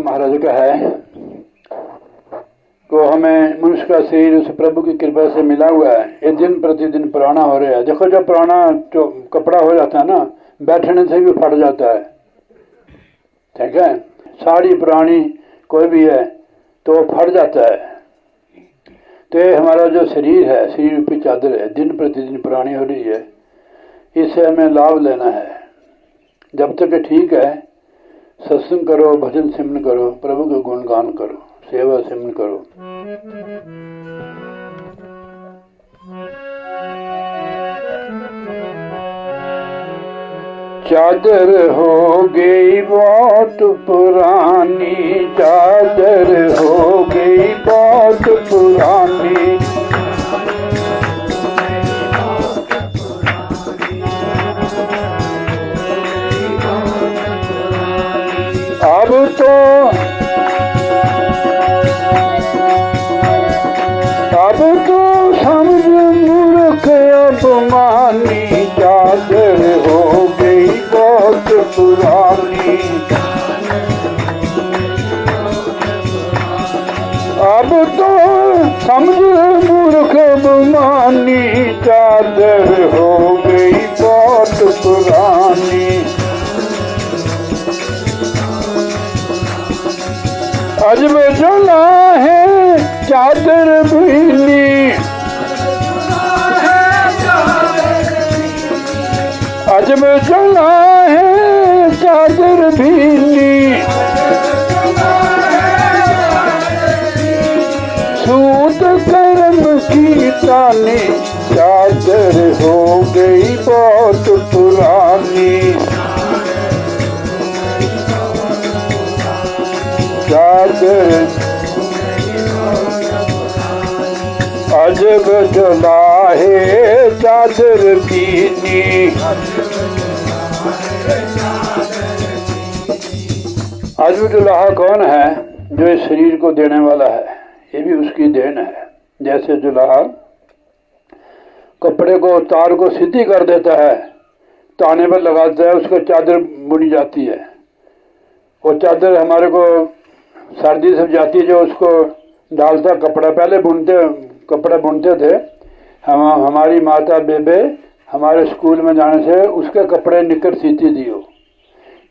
महाराज का है तो हमें मनुष्य का शरीर उस प्रभु की कृपा से मिला हुआ है। ये दिन प्रतिदिन पुराना हो रहा है। देखो जब पुराना जो कपड़ा हो जाता है ना, बैठने से भी फट जाता है, ठीक है। साड़ी पुरानी कोई भी है तो फट जाता है। तो ये हमारा जो शरीर है, शरीर रूपी चादर है, दिन प्रतिदिन पुरानी हो रही है। इससे हमें लाभ लेना है। जब तक ठीक है, सत्संग करो, भजन सिमरन करो, प्रभु के गुणगान करो, सेवा सिमरन करो। चादर हो गई बहुत पुरानी, चादर हो गई बहुत पुरानी, अब तो समझ मूर्ख अपमानी, चादर हो गई बहुत पुरानी, अब तो समझ मूर्ख अपमानी, चादर हो गई बहुत पुरानी। अजब जला है चादर भीनी, अजब जला है चादर भीनी, सूत कर्म की तानी, चादर हो गई बहुत पुरानी, चादर अजब जला है चादर भीनी। अजब जुलाहा कौन है? जो इस शरीर को देने वाला है, ये भी उसकी देन है। जैसे जुलाहा कपड़े को, तार को सीधी कर देता है, ताने पर लगाता है, उसको चादर बुनी जाती है। वो चादर हमारे को सर्दी से जाती है, जो उसको डालता कपड़ा, पहले कपड़े बुनते थे। हमारी माता बेबे हमारे स्कूल में जाने से उसके कपड़े निकर सीती थी।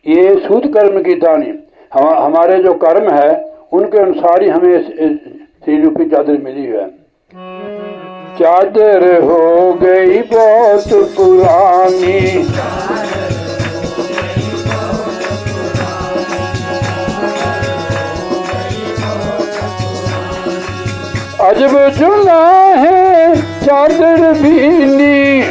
ये सूद कर्म की तानी, हमारे जो कर्म है उनके अनुसार ही हमें श्री रूपी चादर मिली है। चादर हो गई बहुत पुरानी, अजब जुला है चादर भीनी,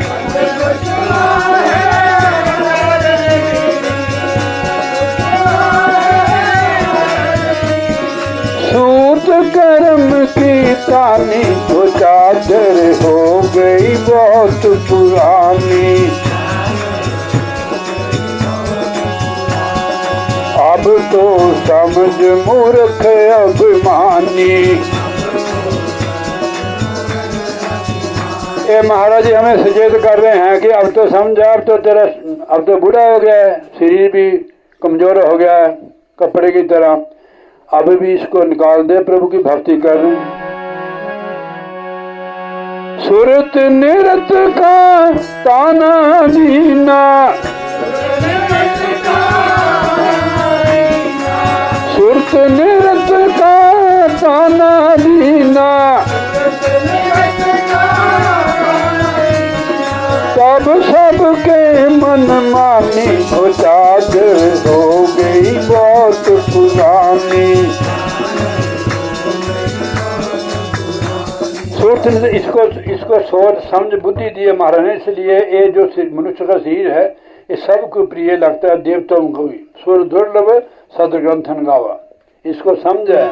सूत कर्म की तानी, तो चादर हो गई बहुत पुरानी, अब तो समझ मूर्ख अभिमानी। ये महाराज जी हमें सचेत कर रहे हैं कि अब तो समझा, अब तो बूढ़ा हो गया है, शरीर भी कमजोर हो गया है कपड़े की तरह, अब भी इसको निकाल दे, प्रभु की भक्ति कर। सुरत निरत का ताना दीना, सुरत निरत का ताना दीना, तब सबके मन मानी, वो चादर हो गई बहुत पुरानी। सोच इसको सोच समझ बुद्धि दिए महाराज ने, इसलिए ये जो मनुष्य का शरीर है ये सबको प्रिय लगता है, देवताओं को भी। सुर दुर्लभ सदग्रंथन गावा, इसको समझे।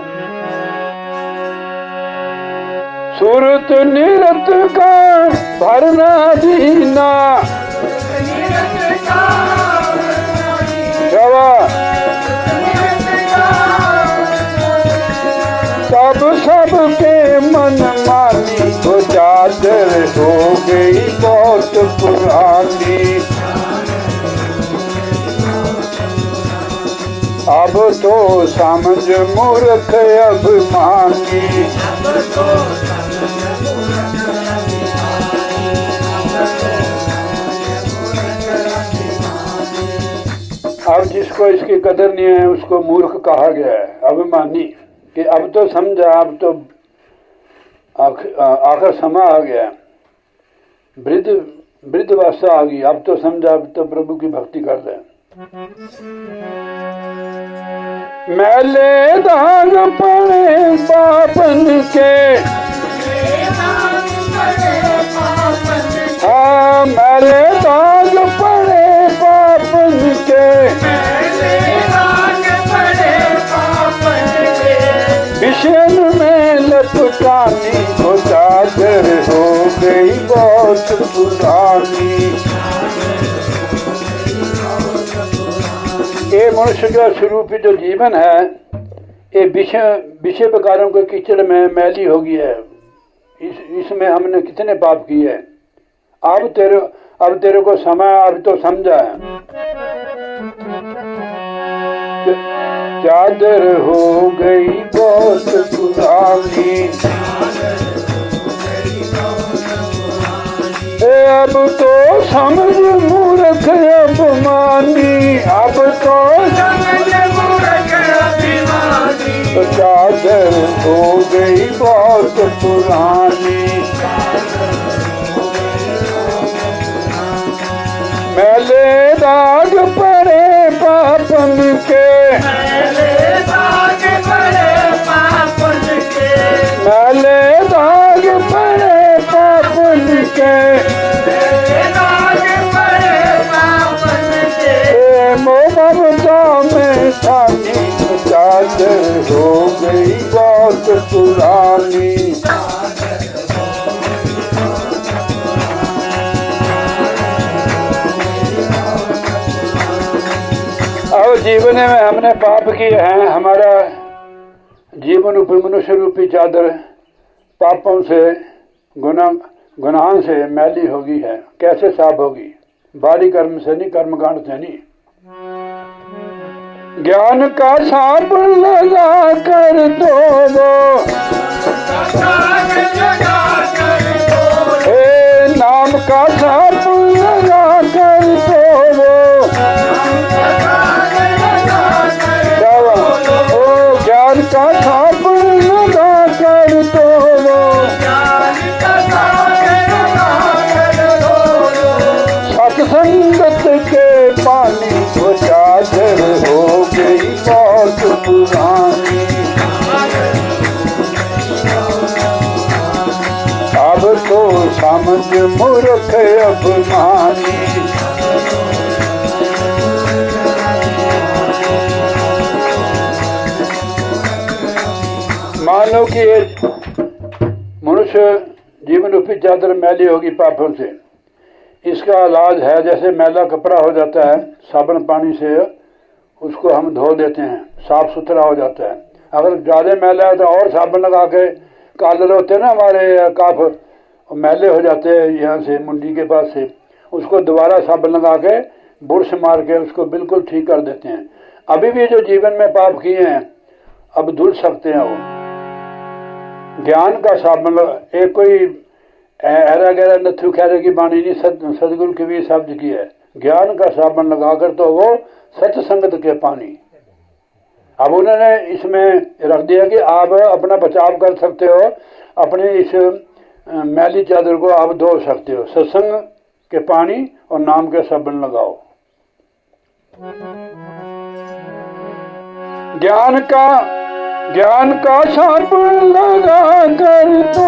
सुरत निरत का भरना दीना, तब सबके मन मानी, तो चादर हो गई बहुत पुरानी। अब तो समझ मूर्ख अभिमानी। अब जिसको इसकी कदर नहीं है उसको मूर्ख कहा गया है, अभिमानी, कि अब तो समझा, अब तो आखिर समय आ गया, वृद्धावस्था आ गई, अब तो समझा, अब तो प्रभु की भक्ति कर ले। मैले दाग पड़े पापन के, हाँ मेरे दाग पड़े पापन के, विषन में लपटानी को चादर हो गई बहुत पुरानी। ये मनुष्य का स्वरूपी जो जीवन है ये विषय प्रकारों के कीचड़ में मैली हो गई है। इसमें हमने कितने पाप किए। अब तेरे को समय अब तो समझा है। चादर हो गई बहुत पुरानी, अब तो समझ मूर्ख अभिमानी, अब तो समझ मूर्ख अभिमानी। चादर हो गई बहुत पुरानी, मैले दाग पड़े पापन के, मैले दाग पड़े पापन के, मैले दाग पड़े पापन के, मैले दाग पड़े पापन के। ममता में ठानी चादर हो गई बहुत पुरानी। और जीवन में हमने पाप किए हैं, हमारा जीवन रूपी मनुष्य रूपी चादर पापों से गुनाह से मैली होगी है। कैसे साफ होगी? बारी कर्म से नहीं, कर्मकांड से नहीं। ज्ञान का साबुन लगा कर दो हे नाम का साबुन लगा कर दो, ज्ञान का साबुन लगा कर दो, सत्संगत के पानी को चादर हो गई बहुत पुरानी। अब तो समझ मूर्ख अभिमानी। मान लो कि मनुष्य जीवन रूपी चादर मैली होगी पापों से। इसका इलाज है, जैसे मैला कपड़ा हो जाता है साबुन पानी से उसको हम धो देते हैं, साफ सुथरा हो जाता है। अगर ज़्यादा मैला है तो और साबुन लगा के, कालर होते हैं ना हमारे काफ, मैले हो जाते हैं यहाँ से मुंडी के पास से, उसको दोबारा साबुन लगा के बुरश मार के उसको बिल्कुल ठीक कर देते हैं। अभी भी जो जीवन में पाप किए हैं अब धुल सकते हैं वो। ज्ञान का साबुन, एक कोई ऐरा गहरा नथु खैरे की बाणी नहीं, सदगुरु की भी शब्द की है। ज्ञान का साबुन लगाकर तो वो सत्संगत के पानी। अब उन्होंने इसमें रख दिया कि आप अपना बचाव कर सकते हो, अपने इस मैली चादर को आप धो सकते हो। सत्संग के पानी और नाम के साबुन लगाओ। ज्ञान का साबुन लगा कर दो,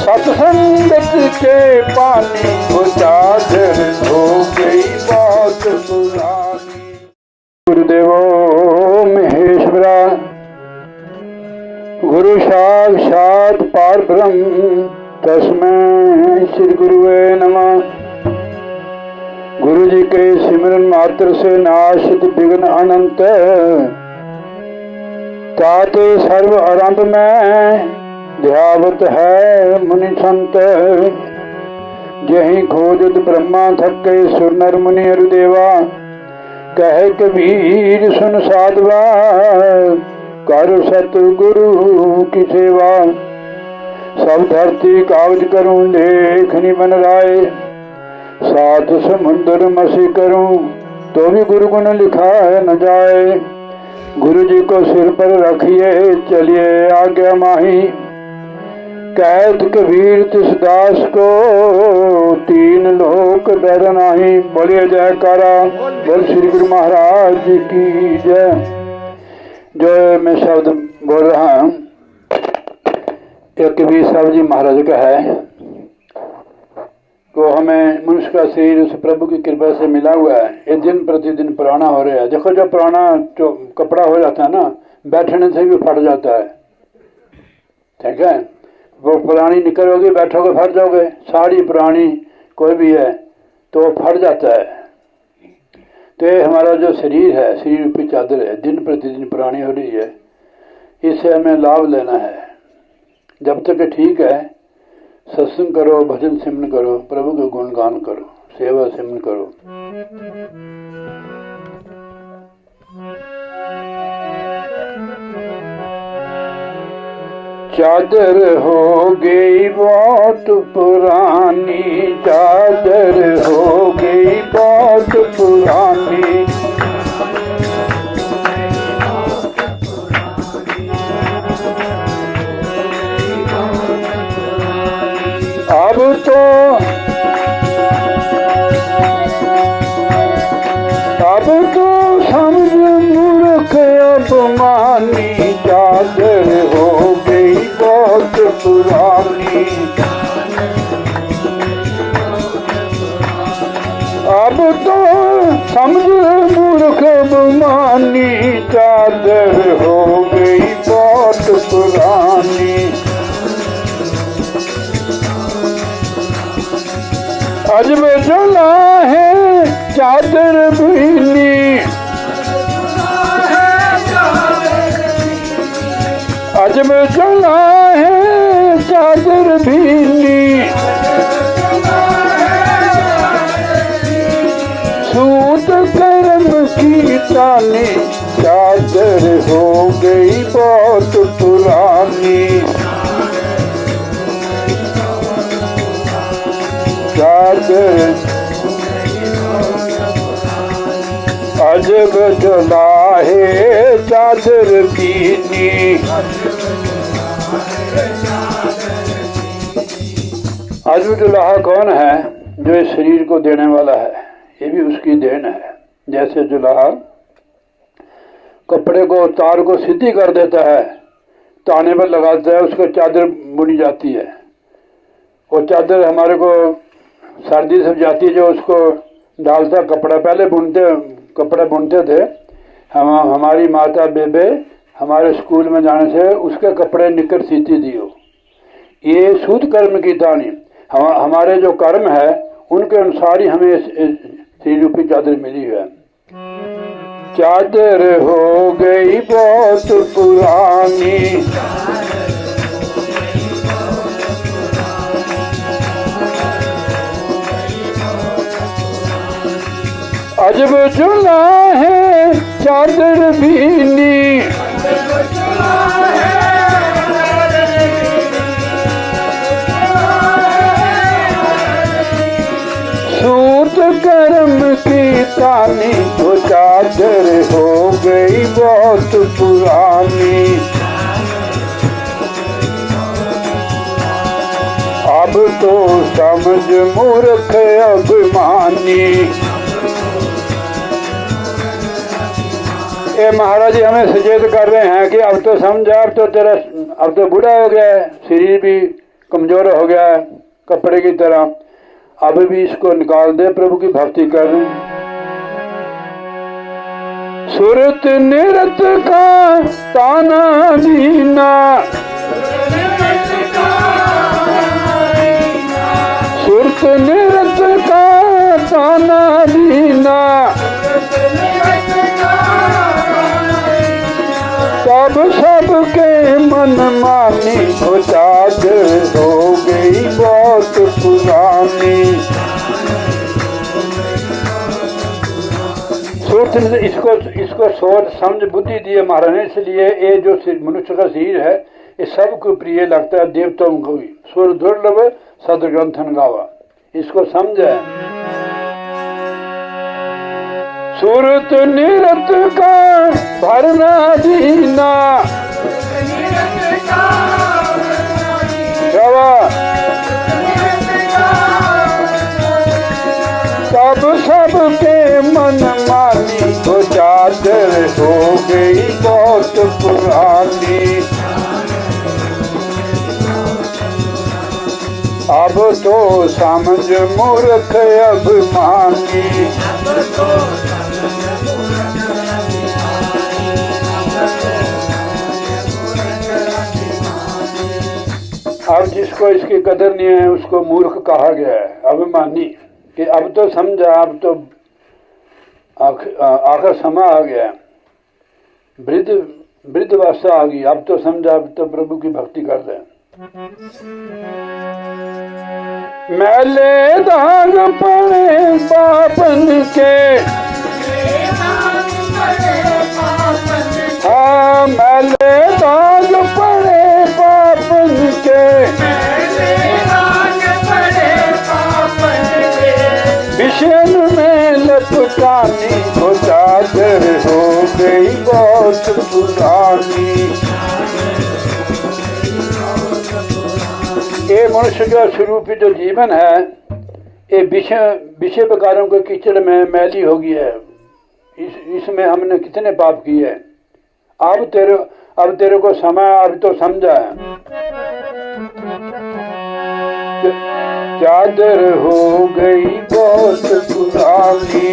सत्संगत के पानी को चादर हो गई बहुत पुरानी। गुरुदेवो महेश्वरा, गुरु साक्षात परब्रह्म तस्मै श्री गुरुवे नमः। गुरु जी के सिमरन मात्र से नाशित विघ्न अनंत, ताते सर्व आरंभ में ध्यावत है मुनि संत, जही खोजत ब्रह्मा थके सुर नर मुनि अरु देवा। कहे कबीर सुन साधवा, कर सतगुरु की सेवा। सब धरती कागज करूं लेखनी बन राय, सात समुद्र मसी करूं तो भी गुरु गुण लिखा न जाए। गुरु जी को सिर पर रखिए चलिए आज्ञा माही, कहत कबीर तिस दास को तीन लोक डर नाही। बोलिए जयकारा, बोल श्री गुरु महाराज जी की जय। जो मैं शब्द बोल रहा हूं ये कबीर साहब जी महाराज का है। तो हमें मनुष्य का शरीर उस प्रभु की कृपा से मिला हुआ है। ये दिन प्रतिदिन पुराना हो रहा है। देखो जब पुराना जो कपड़ा हो जाता है ना, बैठने से भी फट जाता है। ठीक है, वो पुरानी निकल होगी, बैठोगे फट जाओगे। साड़ी पुरानी कोई भी है तो फट जाता है। तो ये हमारा जो शरीर है, शरीर रूपी चादर है, दिन प्रतिदिन पुरानी हो रही है। इससे हमें लाभ लेना है। जब तक ठीक है, सत्संग करो, भजन सिमरन करो, प्रभु के गुणगान करो, सेवा सिमरन करो। चादर हो गई बहुत पुरानी, चादर हो गई बहुत पुरानी। अब तो समझ मूर्ख अपमानी, चादर हो गई बहुत पुरानी। अब तो समझ मूर्ख अपमानी, चादर हो गई बहुत पुरानी। अजब चला है चादर भीनी, अजब चला है चादर भीनी। सूत कर्म की तानी, चादर हो गई बहुत पुरानी। चादर अजब चला है चादर भीनी। अजब जुलाहा कौन है? जो इस शरीर को देने वाला है, ये भी उसकी देन है। जैसे जुलाहा कपड़े को, तार को सीधी कर देता है, ताने पर लगाता है, उसको चादर बुनी जाती है। वो चादर हमारे को सर्दी से जाती है, जो उसको डालता कपड़ा, पहले कपड़ा बुनते थे। हमारी माता बेबे हमारे स्कूल में जाने से उसके कपड़े निकर सीती थी। ये सूद कर्म की तानी, हमारे जो कर्म है उनके अनुसार ही हमें श्री रूपी चादर मिली है। चादर हो गई बहुत पुरानी, अजब चला है चादर भीनी। सूत कर्म की तानी, तो चादर हो गई बहुत पुरानी। अब तो समझ मूर्ख अभिमानी। ये महाराज जी हमें सचेत कर रहे हैं कि अब तो समझा, अब तो बूढ़ा हो गया है, शरीर भी कमजोर हो गया है कपड़े की तरह। अब भी इसको निकाल दे, प्रभु की भक्ति कर। सुरत निरत का ताना दीना, सुरत निरत का ताना दीना। अब सबके मन मानी वो चादर हो गई बहुत पुरानी। सोच इसको सोच समझ बुद्धि दी महाराज ने, इसलिए ये जो मनुष्य का शरीर है ये सबको प्रिय लगता है, देवताओं को भी। सुर दुर्लभ सदग्रंथन गावा, इसको समझे। सूरत निरत का भरना दीना, तब सबके मन मानी वो चादर हो गई बहुत पुरानी। अब तो समझ मूर्ख अभिमानी, अब जिसको इसकी कदर नहीं है उसको मूर्ख कहा गया है, अभिमानी। कि अब तो समझा, अब तो आखिर समय आ गया, वृद्धावस्था आ गई, अब तो समझा, अब तो प्रभु की भक्ति कर रहे हैं। मैले दाग पड़े पापन के, हाँ मैले दाग पड़े पापन के, विषन में लपटानी वो चादर हो गई बहुत पुरानी। ये मनुष्य का स्वरूप जो जीवन है ये विषय प्रकारों के कीचड़ में मैली हो गई है। इसमें हमने कितने पाप किए हैं। अब तेरे को समय अब तो समझा है। चादर हो गई बहुत पुरानी,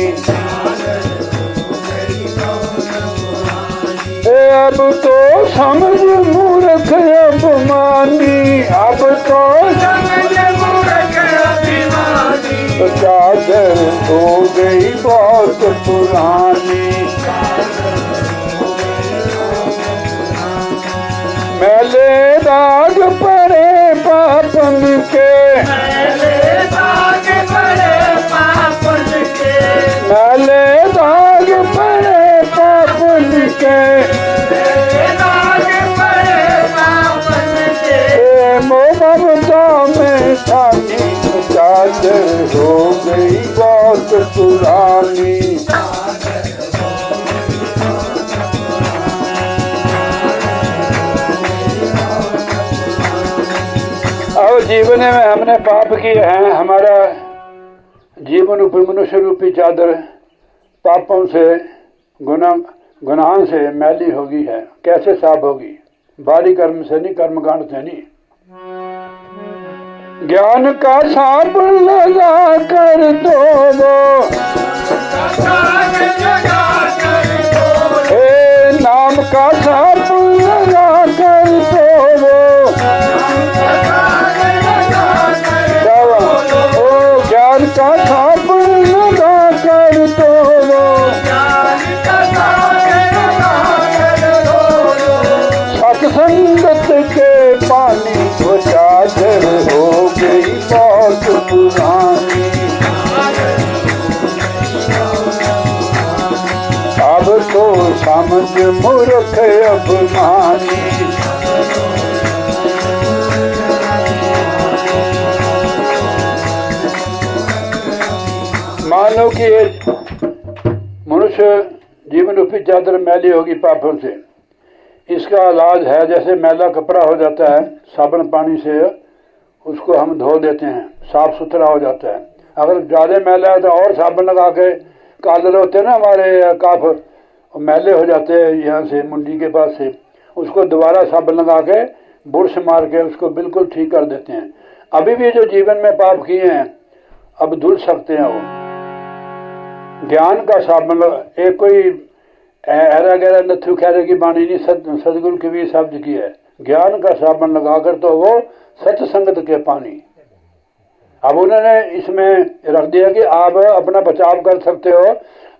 अब तो समझ मूर्ख अभिमानी, अब तो समझ मूर्ख अभिमानी। तो चादर हो गई बहुत पुरानी, मैले दाग पड़े पापन के, मैले दाग पड़े पापन के, मैले दाग पड़े पापन के, मैले दाग पड़े पापन के। मोहब्बता में थानी चादर हो गई बहुत पुरानी। और जीवन में हमने पाप किए हैं, हमारा जीवन रूपी मनुष्य रूपी चादर पापों से गुनाह से मैली होगी है। कैसे साफ होगी? बारी कर्म से नहीं, कर्मकांड से नहीं। ज्ञान का साबुन लगा कर दो, हे नाम का साबुन लगा कर दो, ज्ञान का साबुन लगा कर दो, सत्संगत के पानी वो चादर हो गई बहुत पुरानी। अब तो समझ मूर्ख अभिमानी, मान लो कि मनुष्य जीवन रूपी चादर मैली होगी पापों से। इसका इलाज है, जैसे मैला कपड़ा हो जाता है साबुन पानी से उसको हम धो देते हैं, साफ सुथरा हो जाता है। अगर ज़्यादा मैला है तो और साबुन लगा के, कालर होते हैं ना हमारे काफ, मैले हो जाते हैं यहाँ से मुंडी के पास से, उसको दोबारा साबुन लगा के बुरश मार के उसको बिल्कुल ठीक कर देते हैं। अभी भी जो जीवन में पाप किए हैं अब धुल सकते हैं। वो ज्ञान का साबुन, एक कोई ऐरा गहरा नथु खैरे की बाणी नहीं, सदगुरु की भी शब्द की है। ज्ञान का साबुन लगाकर तो वो सत्संगत के पानी। अब उन्होंने इसमें रख दिया कि आप अपना बचाव कर सकते हो,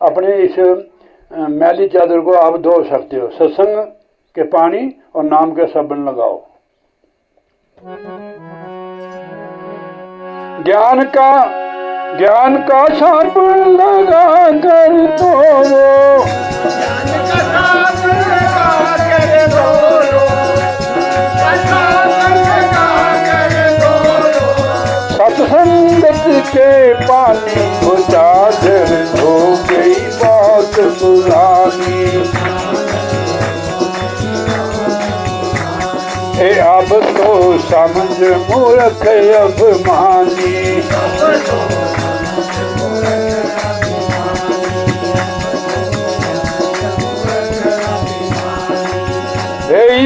अपने इस मैली चादर को आप धो सकते हो। सत्संग कि पानी और नाम के साबुन लगाओ। ज्ञान का साबुन लगा कर धोवो, सत्संगत के पानी को चादर हो गई बात पुरानी। अब तो समझ मूर्ख अभिमानी,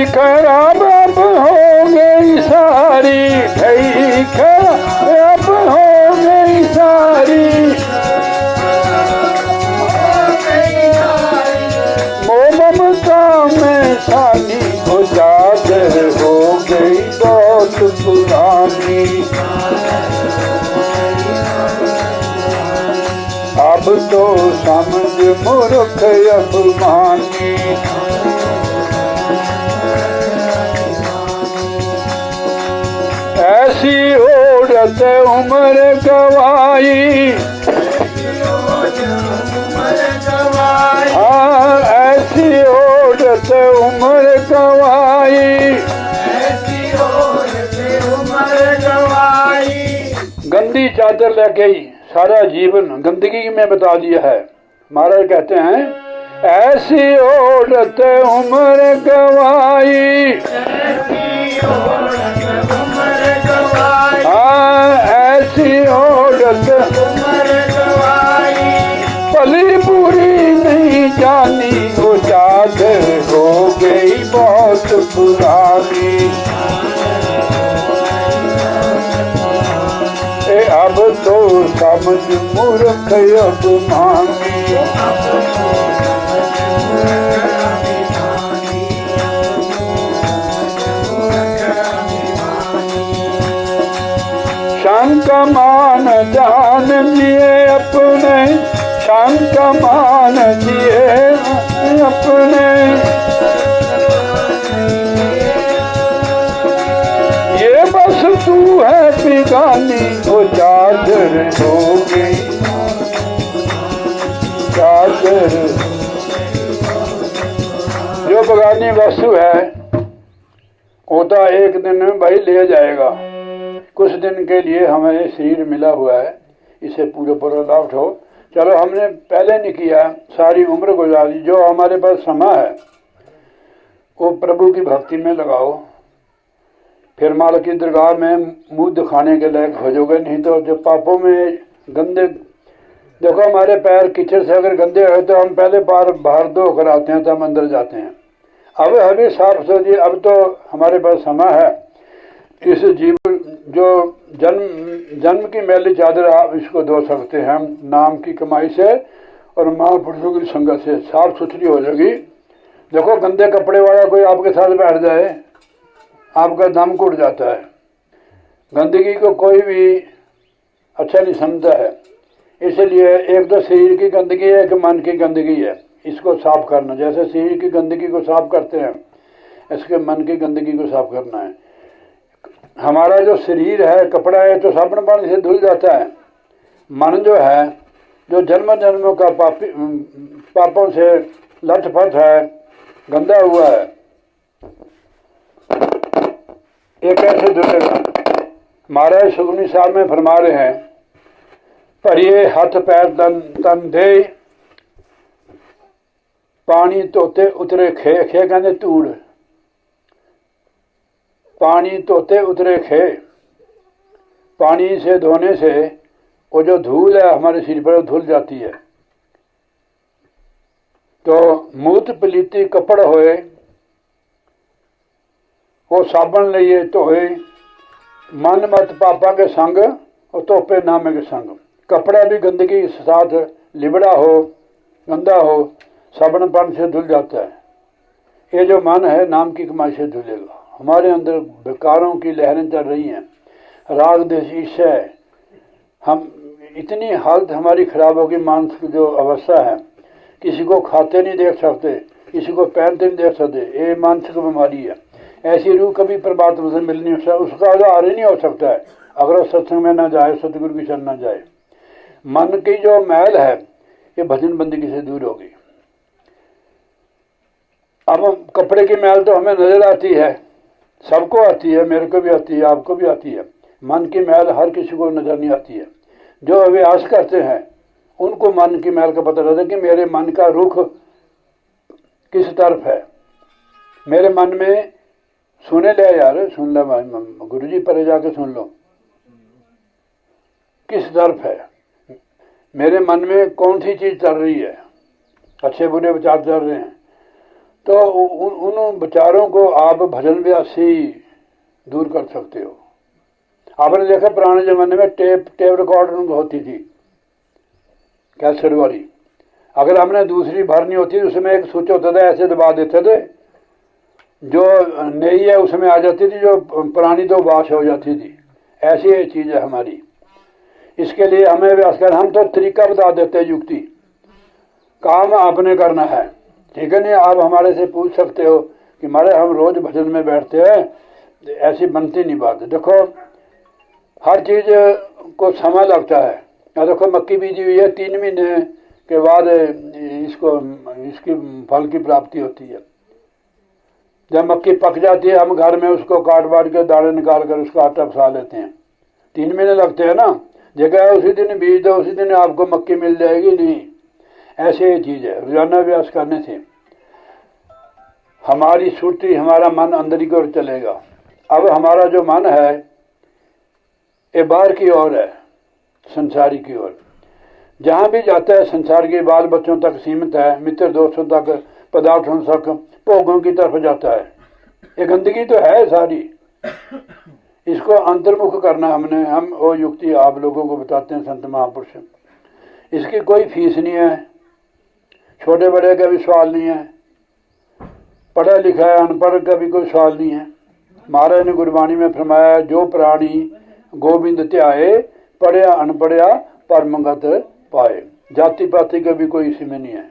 खराब अब हो गई सारी, खराब हो गई सारी, मोह ममता में सानी हो चादर हो गई बहुत पुरानी। अब तो समझ मूर्ख अभिमानी, ऐसी औरत उम्र गवाई, हाँ ऐसी औरत उम्र गवाई, गंदी चादर लग गई, सारा जीवन गंदगी में बता दिया है। महाराज कहते हैं ऐसी औरत उम्र गवाई, ऐसी औरत भली बुरी नहीं जानी, वो चादर हो गई बहुत पुरानी। अब तो समझ मूर्ख अभिमानी, शंक मान जान जिए अपने, शंक मान जिए अपने, ये बस तू है बिगानी, वो चादर हो गई चादर। जो बेगानी वस्तु है वो तो एक दिन भाई ले जाएगा। कुछ दिन के लिए हमें शरीर मिला हुआ है, इसे पूरा लाभ उठाओ। चलो हमने पहले नहीं किया, सारी उम्र गुजारी, जो हमारे पास समय है वो प्रभु की भक्ति में लगाओ, फिर माल की दरगाह में मुंह दिखाने के लायक हो जाओगे। नहीं तो जो पापों में गंदे, देखो हमारे पैर कीचड़ से अगर गंदे हो तो हम पहले बाहर धो कर आते हैं, तो हम अंदर जाते हैं। अब अभी साफ सुथरी, अब तो हमारे पास समय है, इस जीवन जो जन्म की मैली चादर आप इसको धो सकते हैं नाम की कमाई से और महापुरुषों की संगत से, साफ सुथरी हो जाएगी। देखो गंदे कपड़े वाला कोई आपके साथ बैठ जाए, आपका दम घुट जाता है। गंदगी को कोई भी अच्छा नहीं समझता है, इसलिए एक तो शरीर की गंदगी है, एक मन की गंदगी है, इसको साफ करना। जैसे शरीर की गंदगी को साफ करते हैं, इसके मन की गंदगी को साफ करना है। हमारा जो शरीर है, कपड़ा है, तो साबुन पानी से धुल जाता है। मन जो है, जो जन्म जन्मों का पापों से लथपथ है, गंदा हुआ है, ये कैसे धुलेगा? महाराज सुखमनी साहब में फरमा रहे हैं, भरिए हाथ पैर तन दे, पानी धोते उतरे खे, खे कहते धूड़, पानी धोते उतरे खे। पानी से धोने से वो जो धूल है हमारे शरीर पर धुल जाती है। तो मूत पलीती कपड़ होए, वो साबन लिए धोए, मन मत पापा के संग और तोपे नामे के संग। कपड़ा भी गंदगी के साथ लिबड़ा हो, गंदा हो, साबन पानी से धुल जाता है। ये जो मन है नाम की कमाई से धुलेगा। हमारे अंदर विकारों की लहरें चल रही हैं, राग द्वेष ईर्ष्या है, हम इतनी हालत हमारी खराब होगी, मानसिक जो अवस्था है, किसी को खाते नहीं देख सकते, किसी को पैर नहीं दे सकते, ये मानसिक बीमारी है। ऐसी रूह कभी परमात्मा से मिल नहीं हो सकता, उसका आधार ही नहीं हो सकता है अगर वो सत्संग में ना जाए, सतगुरु की शरण ना जाए। मन की जो मैल है ये भजन बंदगी से दूर होगी। अब कपड़े की मैल तो हमें नजर आती है, सबको आती है, मेरे को भी आती है, आपको भी आती है। मन की मैल हर किसी को नजर नहीं आती है। जो अभ्यास करते हैं उनको मन की मैल का पता रहता है कि मेरे मन का रुख किस तरफ है। मेरे मन में सुने ले यार, सुन लो गुरु जी, परे जाके सुन लो किस तरफ है। मेरे मन में कौन सी चीज चल रही है, अच्छे बुरे विचार चल रहे हैं, तो उन विचारों को आप भजन व्यास से ही दूर कर सकते हो। आपने देखा पुराने जमाने में टेप रिकॉर्ड होती थी, कैसेट वाली। अगर हमने दूसरी भरनी होती तो उसमें एक स्विच होता था, ऐसे दबा देते थे, जो नई है उसमें आ जाती थी, जो पुरानी तो वाश हो जाती थी। ऐसी ये चीज है हमारी। इसके लिए हमें व्यास कर, हम तो तरीका बता देते हैं, युक्ति, काम आपने करना है, ठीक है। नहीं आप हमारे से पूछ सकते हो कि हमारे हम रोज भजन में बैठते हैं, ऐसी बनती नहीं बात। देखो हर चीज को समय लगता है। देखो मक्की बीजी हुई है, 3 महीने के बाद इसकी फल की प्राप्ति होती है। जब मक्की पक जाती है हम घर में उसको काट बाट के दाने निकाल कर उसका आटा पिसा लेते हैं, 3 महीने लगते हैं ना। जगह उसी दिन बीज दो, उसी दिन आपको मक्की मिल जाएगी, नहीं। ऐसे ही चीज है, रोजाना अभ्यास करने से हमारी सुरती, हमारा मन अंदर की ओर चलेगा। अब हमारा जो मन है ये बाहर की ओर है, संसारी की ओर। जहां भी जाता है संसार के बाल बच्चों तक सीमित है, मित्र दोस्तों तक, पदार्थों तक, भोगों की तरफ जाता है। ये गंदगी तो है सारी, इसको अंतर्मुख करना हमने, हम वो युक्ति आप लोगों को बताते हैं संत महापुरुष। इसकी कोई फीस नहीं है, छोटे बड़े का भी सवाल नहीं है, पढ़ा लिखा है अनपढ़ का भी कोई सवाल नहीं है। महाराज ने गुरबाणी में फरमाया, जो प्राणी गोविंद त्याए, पढ़िया अनपढ़िया परमगत पाए। जाति पाति का भी कोई इसमें नहीं है,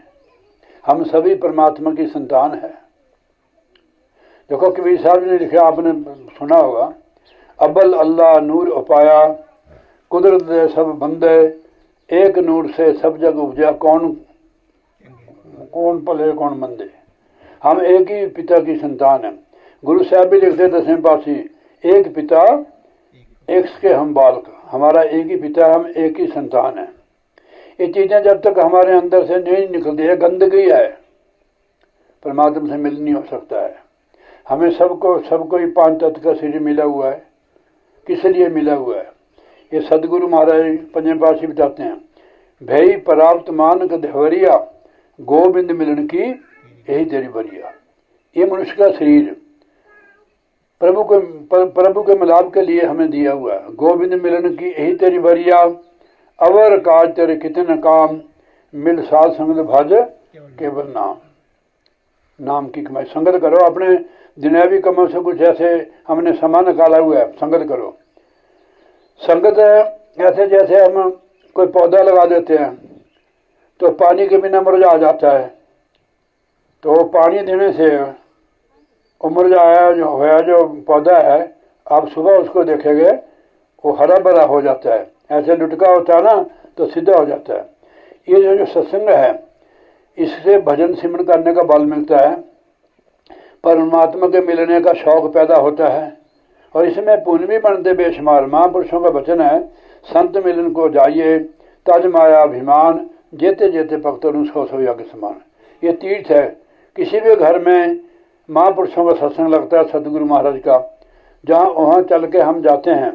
हम सभी परमात्मा की संतान है। देखो कबीर साहब ने लिखा, आपने सुना होगा, अब्बल अल्लाह नूर उपाया, कुदरत दे सब बंदे, एक नूर से सब जग उपजा, कौन कौन भले कौन मंदे। हम एक ही पिता की संतान है। गुरु साहब भी लिखते 10वें पातशाही, एक पिता एक के हम बालक, हमारा एक ही पिता, हम एक ही संतान है। ये चीजें जब तक हमारे अंदर से नहीं निकलती है, गंदगी है, परमात्मा से मिल नहीं हो सकता है। हमें सबको ही 5 तत्व का शरीर मिला हुआ है, किस लिए मिला हुआ है? ये सदगुरु महाराज 5वें पातशाही बताते हैं, भई प्राप्त मानक देवरिया, गोविंद मिलन की यही तेरी बरिया। ये मनुष्य का शरीर प्रभु के मिलाप के लिए हमें दिया हुआ है। गोविंद मिलन की यही तेरी बरिया, अवर काज तेरे कितने काम, मिल साध संगत भज केवल नाम। नाम की कमाई, संगत करो, अपने दुनियावी कमों से कुछ ऐसे हमने समय निकाला हुआ है, संगत करो। संगत ऐसे जैसे हम कोई पौधा लगा देते हैं तो पानी के बिना मुरझा जाता है, तो पानी देने से वो मुरझाया जो होया जो पौधा है, आप सुबह उसको देखेंगे वो हरा भरा हो जाता है। ऐसे लुटका होता है ना तो सीधा हो जाता है। ये जो सत्संग है इससे भजन सिमरन करने का बल मिलता है, परमात्मा के मिलने का शौक पैदा होता है, और इसमें पुण्य भी बनते बेशुमार। महापुरुषों का वचन है, संत मिलन को जाइए, तज माया अभिमान, जेते जेते भक्तों सौ यज्ञ समान। ये तीर्थ है, किसी भी घर में महापुरुषों का सत्संग लगता है सतगुरु महाराज का, जहाँ वहाँ चल के हम जाते हैं।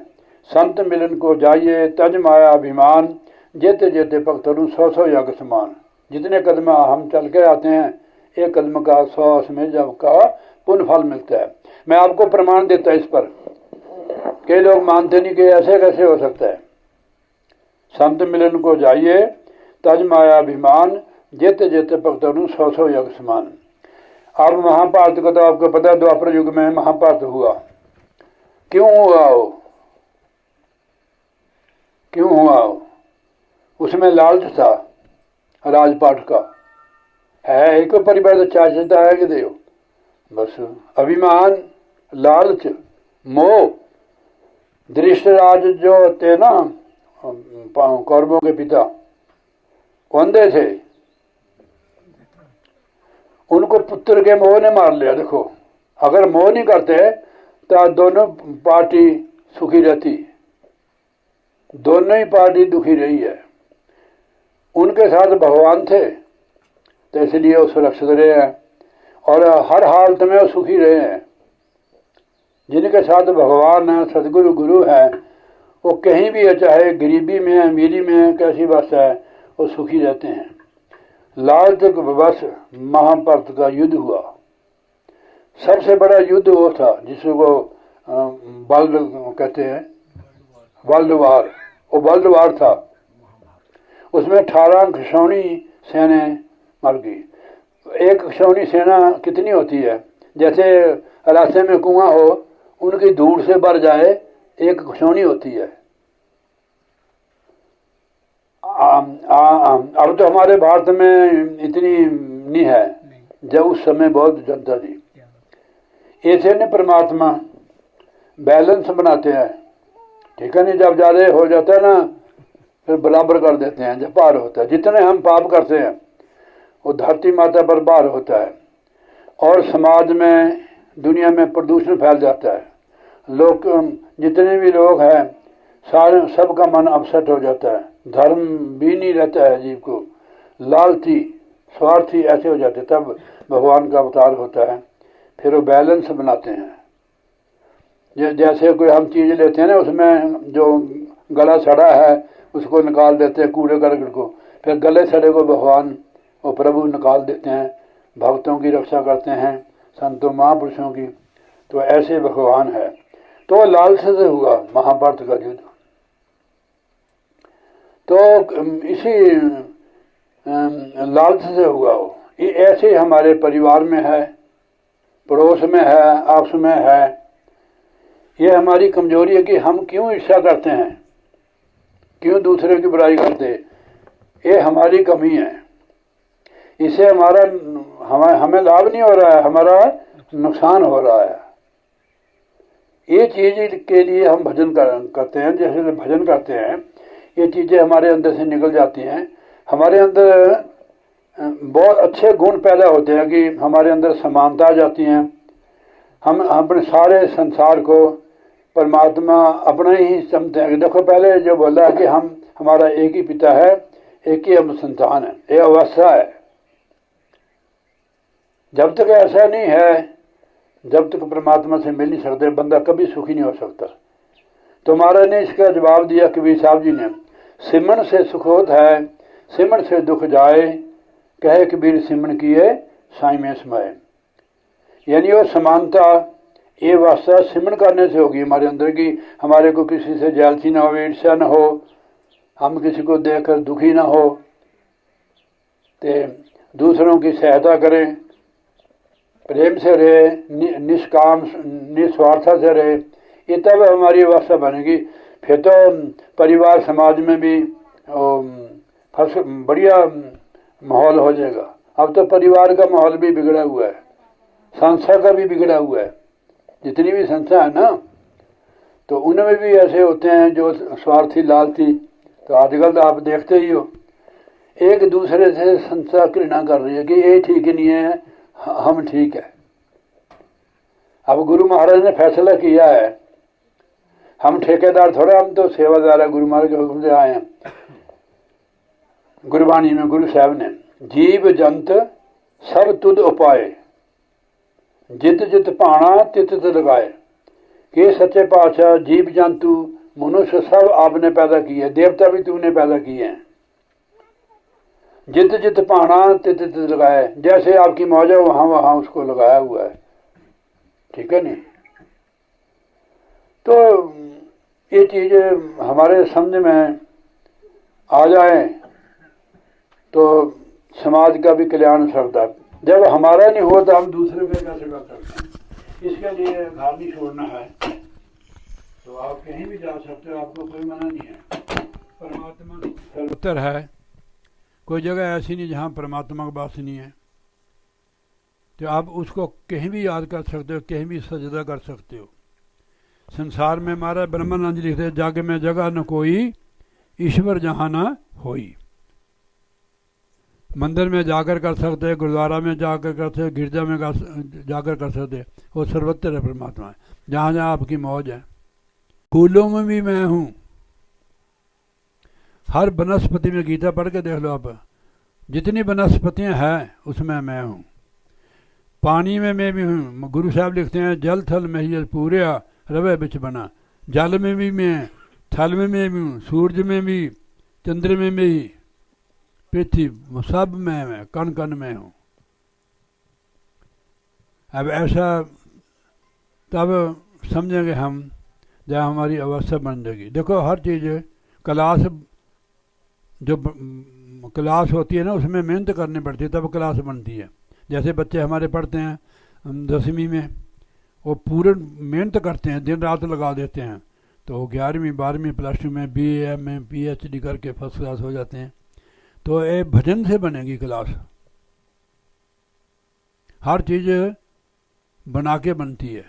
संत मिलन को जाइए, तज माया अभिमान, जेते जेते भक्तों सौ यज्ञ समान। जितने कदम हम चल के आते हैं, एक कदम का 100 में जब का पुण्य फल मिलता है। मैं आपको प्रमाण देता इस पर, कई लोग मानते नहीं कि ऐसे कैसे हो सकता है। संत मिलन को जाइए, तज माया अभिमान, जेते जेते भक्तों सौ यज्ञ समान। अब महाभारत का तो आपको पता है, द्वापर युग में महाभारत हुआ। क्यों हुआ हो? क्यों हुआ हो? उसमें लालच था राजपाट का, है एक परिवार तो चाचता है कि दे बस अभिमान लालच मोह। धृष्टराज जो थे ना कौरवों के पिता अंधे थे, उनको पुत्र के मोह ने मार लिया। देखो अगर मोह नहीं करते तो दोनों पार्टी सुखी रहती, दोनों ही पार्टी दुखी रही है। उनके साथ भगवान थे तो इसलिए वो सुरक्षित रहे हैं और हर हालत में वो सुखी रहे हैं। जिनके साथ भगवान है, सदगुरु गुरु है, वो कहीं भी है, चाहे गरीबी में अमीरी में कैसी बस है, वो सुखी रहते हैं। लालच बस महाभारत का युद्ध हुआ, सबसे बड़ा युद्ध वो था जिसको वर्ल्ड कहते हैं, वर्ल्ड वार। वो वर्ल्ड वार था, उसमें 18 खिसौनी सेनाएं मर गई। एक खिसौनी सेना कितनी होती है, जैसे रास्ते में कुआं हो, उनकी धूल से भर जाए एक खिसौनी होती है। अब तो हमारे भारत में इतनी नहीं है, जब उस समय बहुत जनता थी। ऐसे ने परमात्मा बैलेंस बनाते हैं, ठीक है नहीं। जब ज़्यादा हो जाता है ना फिर बराबर कर देते हैं, जब पार होता है। जितने हम पाप करते हैं वो धरती माता पर पार होता है और समाज में दुनिया में प्रदूषण फैल जाता है। लोग जितने भी लोग हैं सारे सबका मन अपसेट हो जाता है, धर्म भी नहीं रहता है जीव को, लालची स्वार्थी ऐसे हो जाते। तब भगवान का अवतार होता है, फिर वो बैलेंस बनाते हैं। जैसे कोई हम चीज़ लेते हैं ना, उसमें जो गला सड़ा है उसको निकाल देते हैं, कूड़े करकट को, फिर गले सड़े को भगवान वो प्रभु निकाल देते हैं, भक्तों की रक्षा करते हैं, संतों महापुरुषों की। तो ऐसे भगवान है। तो लालच से हुआ महाभारत का युद्ध। तो इसी लालच से हुआ वो। ये ऐसे हमारे परिवार में है, पड़ोस में है, आपस में है। ये हमारी कमजोरी है कि हम क्यों ईर्ष्या करते हैं, क्यों दूसरे की बुराई करते हैं। ये हमारी कमी है, इससे हमें लाभ नहीं हो रहा है, हमारा नुकसान हो रहा है। ये चीज़ के लिए हम भजन करते हैं। जैसे भजन करते हैं, ये चीज़ें हमारे अंदर से निकल जाती हैं। हमारे अंदर बहुत अच्छे गुण पैदा होते हैं कि हमारे अंदर समानता आ जाती हैं। हम अपने सारे संसार को परमात्मा अपना ही समझते हैं। देखो पहले जो बोला है कि हमारा एक ही पिता है, एक ही हम संतान है, ये अवस्था है। जब तक ऐसा नहीं है, जब तक परमात्मा से मिल नहीं सकते, बंदा कभी सुखी नहीं हो सकता। तो महाराज ने इसका जवाब दिया कबीर साहब जी ने, सिमरन से सुख होता है, सिमरन से दुख जाए, कहे कबीर सिमरन किए साईं में समाए। यानी वो समानता, ये वास्ता सिमरन करने से होगी हमारे अंदर की। हमारे को किसी से जैलसी ना हो, ईर्ष्या ना हो, हम किसी को देखकर दुखी ना हो, तो दूसरों की सहायता करें, प्रेम से रहे, निष्काम निस्वार्थ से रहे। ये तब हमारी अवस्था बनेगी। फिर तो परिवार समाज में भी बढ़िया माहौल हो जाएगा। अब तो परिवार का माहौल भी बिगड़ा हुआ है, संस्था का भी बिगड़ा हुआ है। जितनी भी संस्था है ना, तो उनमें भी ऐसे होते हैं जो स्वार्थी लालची। तो आजकल तो आप देखते ही हो, एक दूसरे से संस्था घृणा कर रही है कि ये ठीक नहीं है, हम ठीक है। अब गुरु महाराज ने फैसला किया है, हम ठेकेदार थोड़ा, हम तो सेवादार है, गुरु महाराज के हुक्म से आए हैं। गुरबाणी में गुरु साहब ने, जीव जंत सब तुद उपाय, जित जित पाना तित तित लगाए। कि सच्चे पातशाह जीव जंतु मनुष्य सब आपने पैदा किए, देवता भी तूने पैदा किए हैं। जित जित पाना तित तित लगाए, जैसे आपकी मौज है वहां वहां उसको लगाया हुआ है, ठीक है नहीं। तो ये चीजें हमारे समझ में आ जाए तो समाज का भी कल्याण हो सकता है। जब हमारा नहीं हो तो हम दूसरे पे कैसे कर सकते हैं। इसके लिए घर नहीं छोड़ना है, तो आप कहीं भी जा सकते हो, आपको कोई मना नहीं है। परमात्मा सर्वत्र है, कोई जगह ऐसी नहीं जहाँ परमात्मा का वास नहीं है। तो आप उसको कहीं भी याद कर सकते हो, कहीं भी सजदा कर सकते हो। संसार में महाराज ब्रह्मानंद जी लिखते जग में जगह न कोई, ईश्वर जहाँ न होई। मंदिर में जाकर कर सकते, गुरुद्वारा में जाकर कर सकते, गिरजा में जाकर कर सकते, वो सर्वत्र है परमात्मा है, जहाँ जहाँ आपकी मौज है। फूलों में भी मैं हूँ। हर वनस्पति में, गीता पढ़ के देख लो आप, जितनी वनस्पतियाँ हैं उसमें मैं हूँ। पानी में मैं भी हूँ। गुरु साहब लिखते हैं जल थल में ही पूरे रवे बिच बना। जल में भी मैं, थल में मैं भी हूँ, सूरज में भी, चंद्र में भी, पृथ्वी सब में मैं, कण कण में हूँ। अब ऐसा तब समझेंगे हम जब हमारी अवस्था बन जाएगी। देखो हर चीज़ क्लास, जो क्लास होती है ना उसमें मेहनत करनी पड़ती है तब क्लास बनती है। जैसे बच्चे हमारे पढ़ते हैं 10वीं में, वो पूरे मेहनत करते हैं, दिन रात लगा देते हैं, तो 11वीं 12वीं +2 में BA में PhD करके फर्स्ट क्लास हो जाते हैं। तो ये भजन से बनेगी क्लास। हर चीज़ बना के बनती है।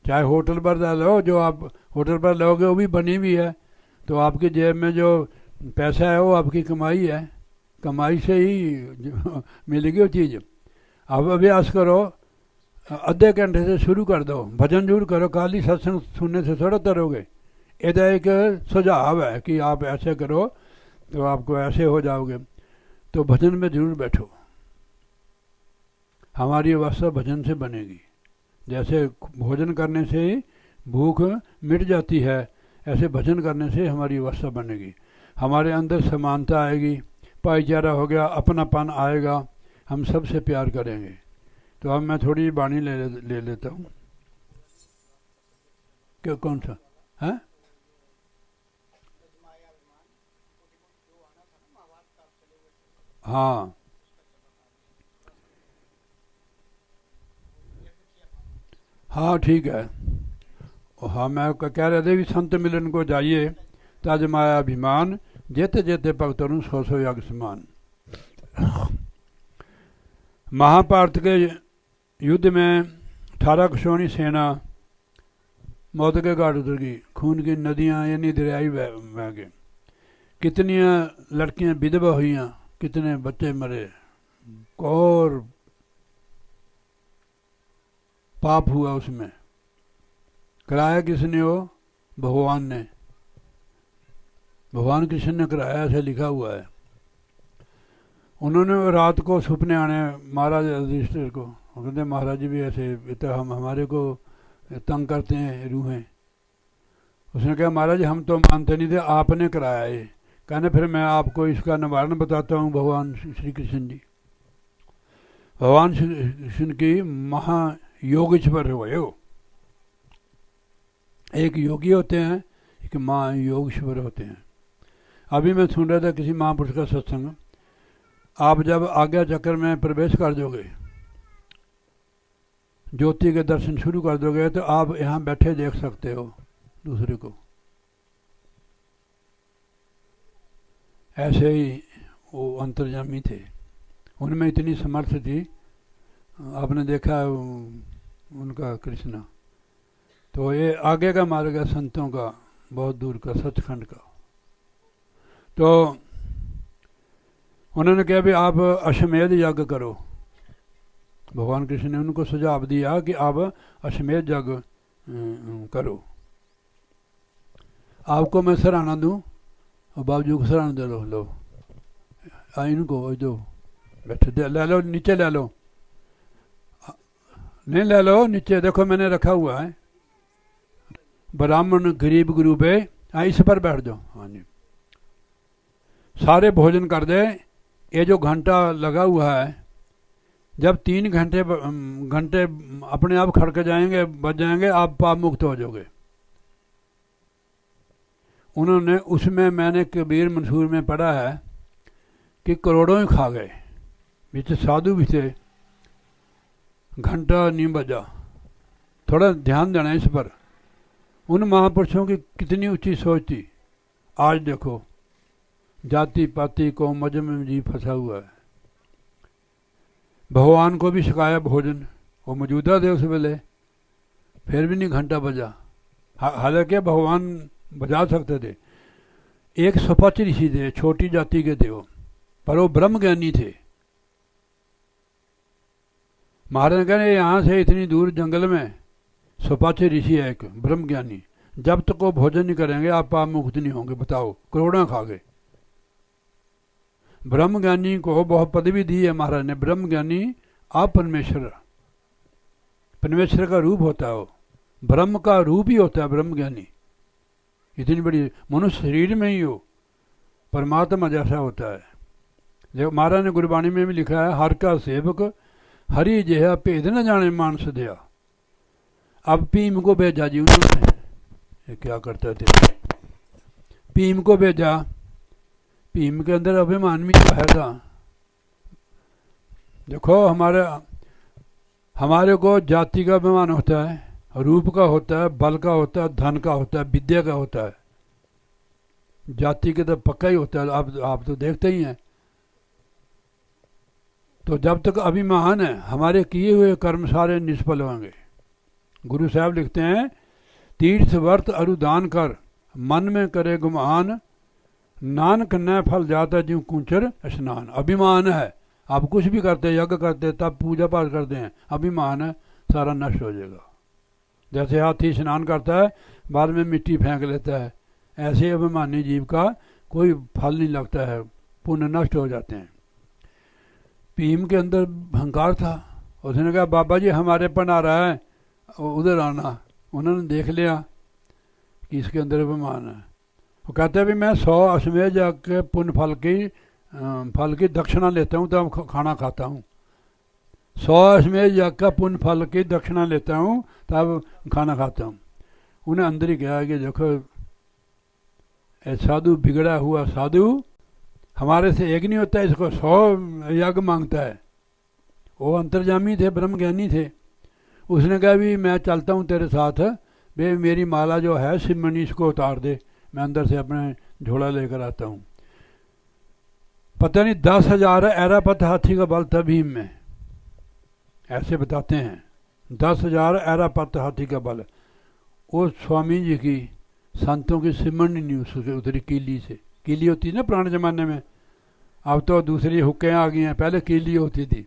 चाहे होटल पर लो, जो आप होटल पर लोगे वो भी बनी हुई है, तो आपकी जेब में जो पैसा है वो आपकी कमाई है, कमाई से ही मिलेगी वो चीज़। अब अभ्यास करो, आधे घंटे से शुरू कर दो, भजन जरूर करो, खाली सत्संग सुनने से थोड़ा तरोगे। यदा एक सुझाव है कि आप ऐसे करो तो आपको ऐसे हो जाओगे, तो भजन में जरूर बैठो। हमारी अवस्था भजन से बनेगी। जैसे भोजन करने से भूख मिट जाती है, ऐसे भजन करने से हमारी अवस्था बनेगी। हमारे अंदर समानता आएगी, भाईचारा हो गया, अपनापन आएगा, हम सबसे प्यार करेंगे। तो अब मैं थोड़ी बाणी ले लेता हूँ। क्या, कौन सा है? हाँ हाँ ठीक है। हाँ मैं कह रहे थे भी संत मिलन को जाइए, तज माया अभिमान, जेते जेते भगतरु सो सो यज्ञ समान। महाभारत के युद्ध में 18 कशोनी सेना मौत के घाट उतर गई, खून की नदियाँ यानी दरियाई बह गए, कितनी लड़कियां विधवा हुईं, कितने बच्चे मरे, और पाप हुआ उसमें। कराया किसने? हो भगवान ने, भगवान कृष्ण ने कराया, ऐसे लिखा हुआ है। उन्होंने रात को सपने आने महाराज युधिष्ठिर को, कहते महाराज जी भी ऐसे तो हम हमारे को तंग करते हैं रूहें। उसने कहा महाराज हम तो मानते नहीं थे, आपने कराया ये। कहने फिर मैं आपको इसका निवारण बताता हूँ। भगवान श्री कृष्ण जी, भगवान श्री कृष्ण की महायोगेश्वर हुए हो। एक योगी होते हैं, एक महायोगेश्वर होते हैं। अभी मैं सुन रहा था किसी महापुरुष का सत्संग, आप जब आज्ञा चक्र में प्रवेश कर दोगे, ज्योति के दर्शन शुरू कर दोगे, तो आप यहाँ बैठे देख सकते हो दूसरे को। ऐसे ही वो अंतर्यामी थे, उनमें इतनी समर्थ थी। आपने देखा उनका कृष्णा। तो ये आगे का मार्ग है संतों का, बहुत दूर का, सचखंड का। तो उन्होंने कहा भी आप अश्वमेध यज्ञ करो। भगवान कृष्ण ने उनको सुझाव दिया कि आप अश्वमेध यज्ञ करो। आपको मैं सराहना दूं और बाबू को सराहना दे लो, इनको दो, बैठे ले लो, नीचे ले लो, नहीं ले लो नीचे, देखो मैंने रखा हुआ है। ब्राह्मण गरीब गुरु पे, इस पर बैठ जाओ। हाँ जी, सारे भोजन कर दे। ये जो घंटा लगा हुआ है, जब 3 घंटे अपने आप खड़क जाएंगे, बच जाएंगे, आप पाप मुक्त हो जाओगे। उन्होंने उसमें, मैंने कबीर मंसूर में पढ़ा है कि करोड़ों ही खा गए, बीच साधु भी थे। घंटा नहीं बजा। थोड़ा ध्यान देना इस पर। उन महापुरुषों की कितनी ऊंची सोच थी। आज देखो जाति पाति को मजहब में जी फंसा हुआ है। भगवान को भी सिखाया भोजन, वो मौजूदा थे उस वेले, फिर भी नहीं घंटा बजा। हालांकि भगवान बजा सकते थे। एक सपच ऋषि थे, छोटी जाति के थे वो, पर वो ब्रह्म ज्ञानी थे। महाराज ने कहा यहाँ से इतनी दूर जंगल में सपच ऋषि है एक ब्रह्म ज्ञानी, जब तक वो भोजन नहीं करेंगे आप पाप मुक्त नहीं होंगे। बताओ, करोड़ों खा गए। ब्रह्म ज्ञानी को बहुत पदवी दी है महाराज ने। ब्रह्म ज्ञानी आप परमेश्वर, परमेश्वर का रूप होता है वो, ब्रह्म का रूप ही होता है ब्रह्म ज्ञानी। इतनी बड़ी मनुष्य शरीर में ही हो, परमात्मा जैसा होता है। देखो महाराज ने गुरबाणी में भी लिखा है, हर का सेवक हरि जेहा भेद न जाने मानस दया। अब भीम को भेजा जी उन्होंने, ये क्या करते थे, भीम को भेजा। भीम के अंदर अभिमान भी तो है। देखो हमारे को जाति का अभिमान होता है, रूप का होता है, बल का होता है, धन का होता है, विद्या का होता है। जाति के तो पक्का ही होता है, आप तो देखते ही हैं। तो जब तक अभिमान है, हमारे किए हुए कर्म सारे निष्फल होंगे। गुरु साहब लिखते हैं, तीर्थ व्रत अरुदान कर मन में करे गुमान, नानक न फल जाता ज्यों कुंचर स्नान। अभिमान है, आप कुछ भी करते, यज्ञ करते, तब पूजा पाठ करते हैं, अभिमान है, सारा नष्ट हो जाएगा। जैसे हाथी स्नान करता है, बाद में मिट्टी फेंक लेता है, ऐसे अभिमानी जीव का कोई फल नहीं लगता है, पुण्य नष्ट हो जाते हैं। भीम के अंदर अहंकार था। उसने कहा बाबा जी हमारे पन आ रहा है, उधर आना। उन्होंने देख लिया कि इसके अंदर अभिमान है। वो कहते हैं भी मैं 100 अश्वमेध जाके पुण्य फल की दक्षिणा लेता हूँ तब खाना खाता हूँ। 100 अश्वमेध जाग का पुण्य फल की दक्षिणा लेता हूँ तब खाना खाता हूँ। उन्हें अंदर ही कहा कि देखो साधु बिगड़ा हुआ साधु, हमारे से एक नहीं होता, इसको 100 यज्ञ मांगता है। वो अंतर्जामी थे, ब्रह्म ज्ञानी थे। उसने कहा भी मैं चलता हूँ तेरे साथ, बे मेरी माला जो है सिमनी इसको उतार दे, मैं अंदर से अपने झोला लेकर आता हूँ। पता नहीं 10,000 ऐरापत हाथी का बल था भीम में, ऐसे बताते हैं। 10,000 ऐरापत हाथी का बल। वो स्वामी जी की संतों की सिमरनी नहीं उसके उतरी कीली से। कीली होती है ना पुराने ज़माने में, अब तो दूसरी हुक्कें आ गई हैं, पहले कीली होती थी।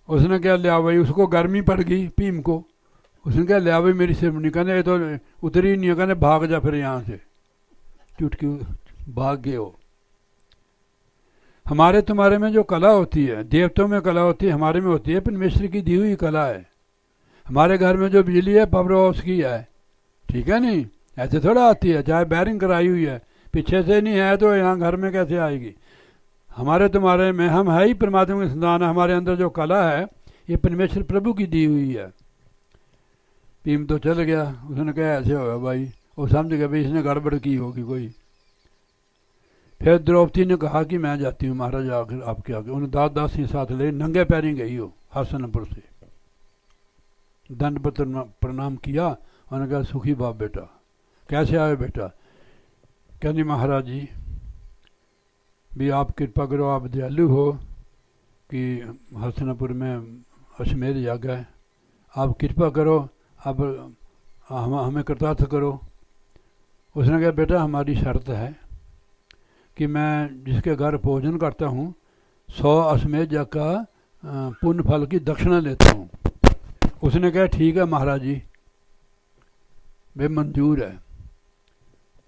उसने क्या लिया भाई, उसको गर्मी पड़ गई भीम को। उसने क्या लिया भाई मेरी सिमरनी, कहने ये तो उतरी नहीं है, कहने भाग जा फिर यहाँ से। चुटकी भाग गए हो। हमारे तुम्हारे में जो कला होती है, देवताओं में कला होती है, हमारे में होती है परमेश्वर की दी हुई कला है। हमारे घर में जो बिजली है पावर हाउस की है, ठीक है नहीं, ऐसे थोड़ा आती है। चाहे बैरिंग कराई हुई है, पीछे से नहीं है तो यहाँ घर में कैसे आएगी। हमारे तुम्हारे में हम है ही परमात्मा की संतान है। हमारे अंदर जो कला है ये परमेश्वर प्रभु की दी हुई है। भीम तो चल गया। उसने कहा ऐसे होगा भाई, वो समझ गया भाई इसने गड़बड़ की होगी कोई। फिर द्रौपदी ने कहा कि मैं जाती हूँ महाराज आकर आपके आगे। उन्हें दास दासी साथ ले नंगे पैरी गई हो हसनपुर से, दंड प्रणाम किया। उन्होंने कहा सुखी बाप बेटा, कैसे आए बेटा। कहनी महाराज जी भी आप कृपा करो, आप दयालु हो कि हसनपुर में अश्वमेध यज्ञ है, आप कृपा करो, आप हमें कृतार्थ करो। उसने कहा बेटा हमारी शर्त है कि मैं जिसके घर भोजन करता हूँ 100 अश्वमेध यज्ञ का पुण्य फल की दक्षिणा लेता हूँ। उसने कहा ठीक है महाराज जी, वे मंजूर है।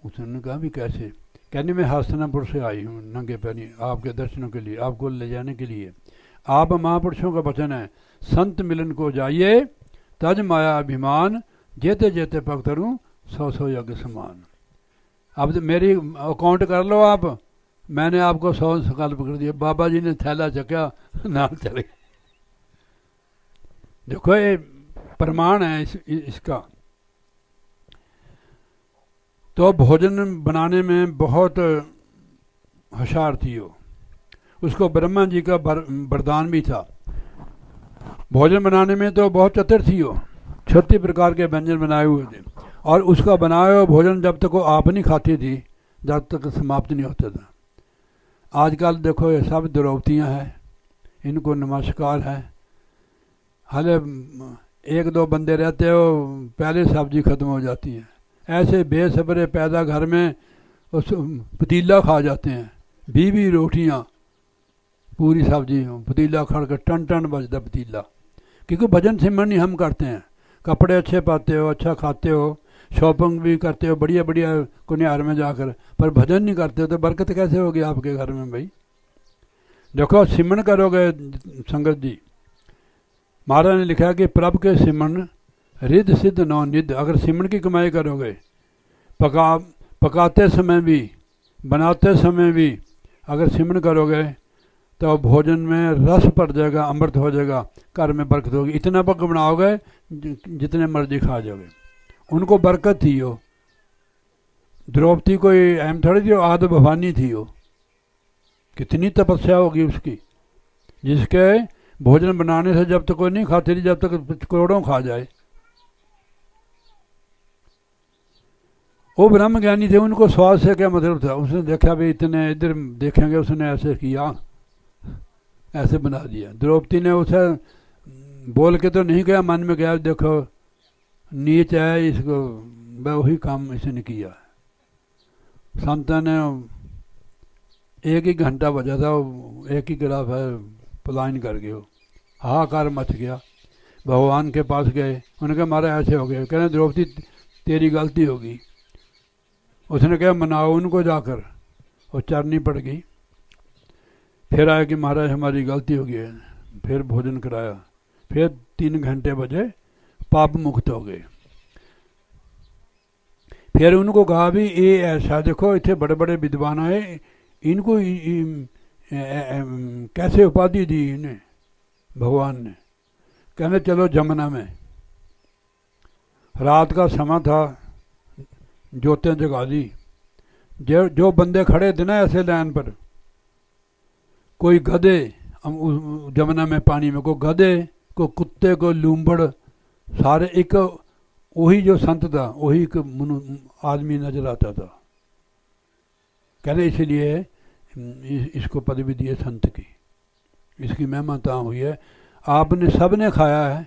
उसने कहा भी कैसे। कहने मैं हसनपुर से आई हूँ नंगे पैरी आपके दर्शनों के लिए, आपको ले जाने के लिए। आप महापुरुषों का वचन है, संत मिलन को जाइए तज माया अभिमान, जेते जेते पकतरूँ 100 यज्ञ समान। अब मेरी अकाउंट कर लो आप, मैंने आपको 100 संकल्प कर दिया। बाबा जी ने थैला चक्या नाल चले गए। देखो ये प्रमाण है इसका। तो भोजन बनाने में बहुत होशियार थी वो। उसको ब्रह्मा जी का वरदान भी था। भोजन बनाने में तो बहुत चतुर थी वो। 36 प्रकार के व्यंजन बनाए हुए थे, और उसका बनाया हुआ भोजन जब तक वो आप नहीं खाती थी जब तक समाप्त नहीं होता था। आजकल देखो ये सब द्रौपदियाँ हैं, इनको नमस्कार है। हाले एक दो बंदे रहते हो, पहले सब्जी ख़त्म हो जाती है। ऐसे बेसब्रे पैदा घर में उस पतीला खा जाते हैं, 20 रोटियाँ, पूरी सब्जी, पतीला खड़ कर टन टन बजता पतीला। क्योंकि भजन सिमरन ही हम करते हैं। कपड़े अच्छे पाते हो, अच्छा खाते हो, शॉपिंग भी करते हो बढ़िया बढ़िया कुनियार में जाकर, पर भजन नहीं करते हो तो बरकत कैसे होगी आपके घर में भाई। देखो सिमरन करोगे संगत जी, महाराज ने लिखा कि प्रभ के सिमरन रिद्ध सिद्ध नौ निध। अगर सिमरन की कमाई करोगे, पकाते समय भी, बनाते समय भी अगर सिमरन करोगे तो भोजन में रस पड़ जाएगा, अमृत हो जाएगा, घर में बरकत होगी। इतना पक बनाओगे जितने मर्जी खा जाओगे। उनको बरकत थी हो। द्रौपदी कोई अहम थोड़ी थी, आद भवानी थी हो। कितनी तपस्या होगी उसकी, जिसके भोजन बनाने से जब तक कोई नहीं खाती थी, जब तक करोड़ों खा जाए। वो ब्रह्म ज्ञानी थे, उनको स्वाद से क्या मतलब था। उसने देखा भी इतने इधर देखेंगे, उसने ऐसे किया, ऐसे बना दिया। द्रौपदी ने उसे बोल के तो नहीं गया, मन में गया देखो नीच है इसको, वही काम इसने किया। संता ने 1 ही घंटा बजा था, एक ही गिलाफ है पलायन कर गए। हाहाकार मच गया। भगवान के पास गए, उन्होंने कहा मारा ऐसे हो गए। कहने द्रौपदी तेरी गलती होगी। उसने कहा मनाओ उनको जाकर, और चरनी पड़ गई। फिर आया कि महाराज हमारी गलती हो गई है। फिर भोजन कराया, फिर 3 घंटे बजे पाप मुक्त हो गए। फिर उनको कहा भी ये ऐसा देखो, इतने बड़े बड़े विद्वान आए, इनको कैसे उपाधि दी इन्हें भगवान ने। कहने चलो जमुना में। रात का समय था, जोतें जगा दी। जो बंदे खड़े थे ना ऐसे लाइन पर, कोई गधे जमुना में पानी में, कोई गधे, कोई कुत्ते, कोई लूम्बड़, सारे एक वही जो संत था वही एक आदमी नजर आता था। कहने इसलिए इसको पदवी दी है संत की, इसकी महिमा हुई है। आपने सब ने खाया है,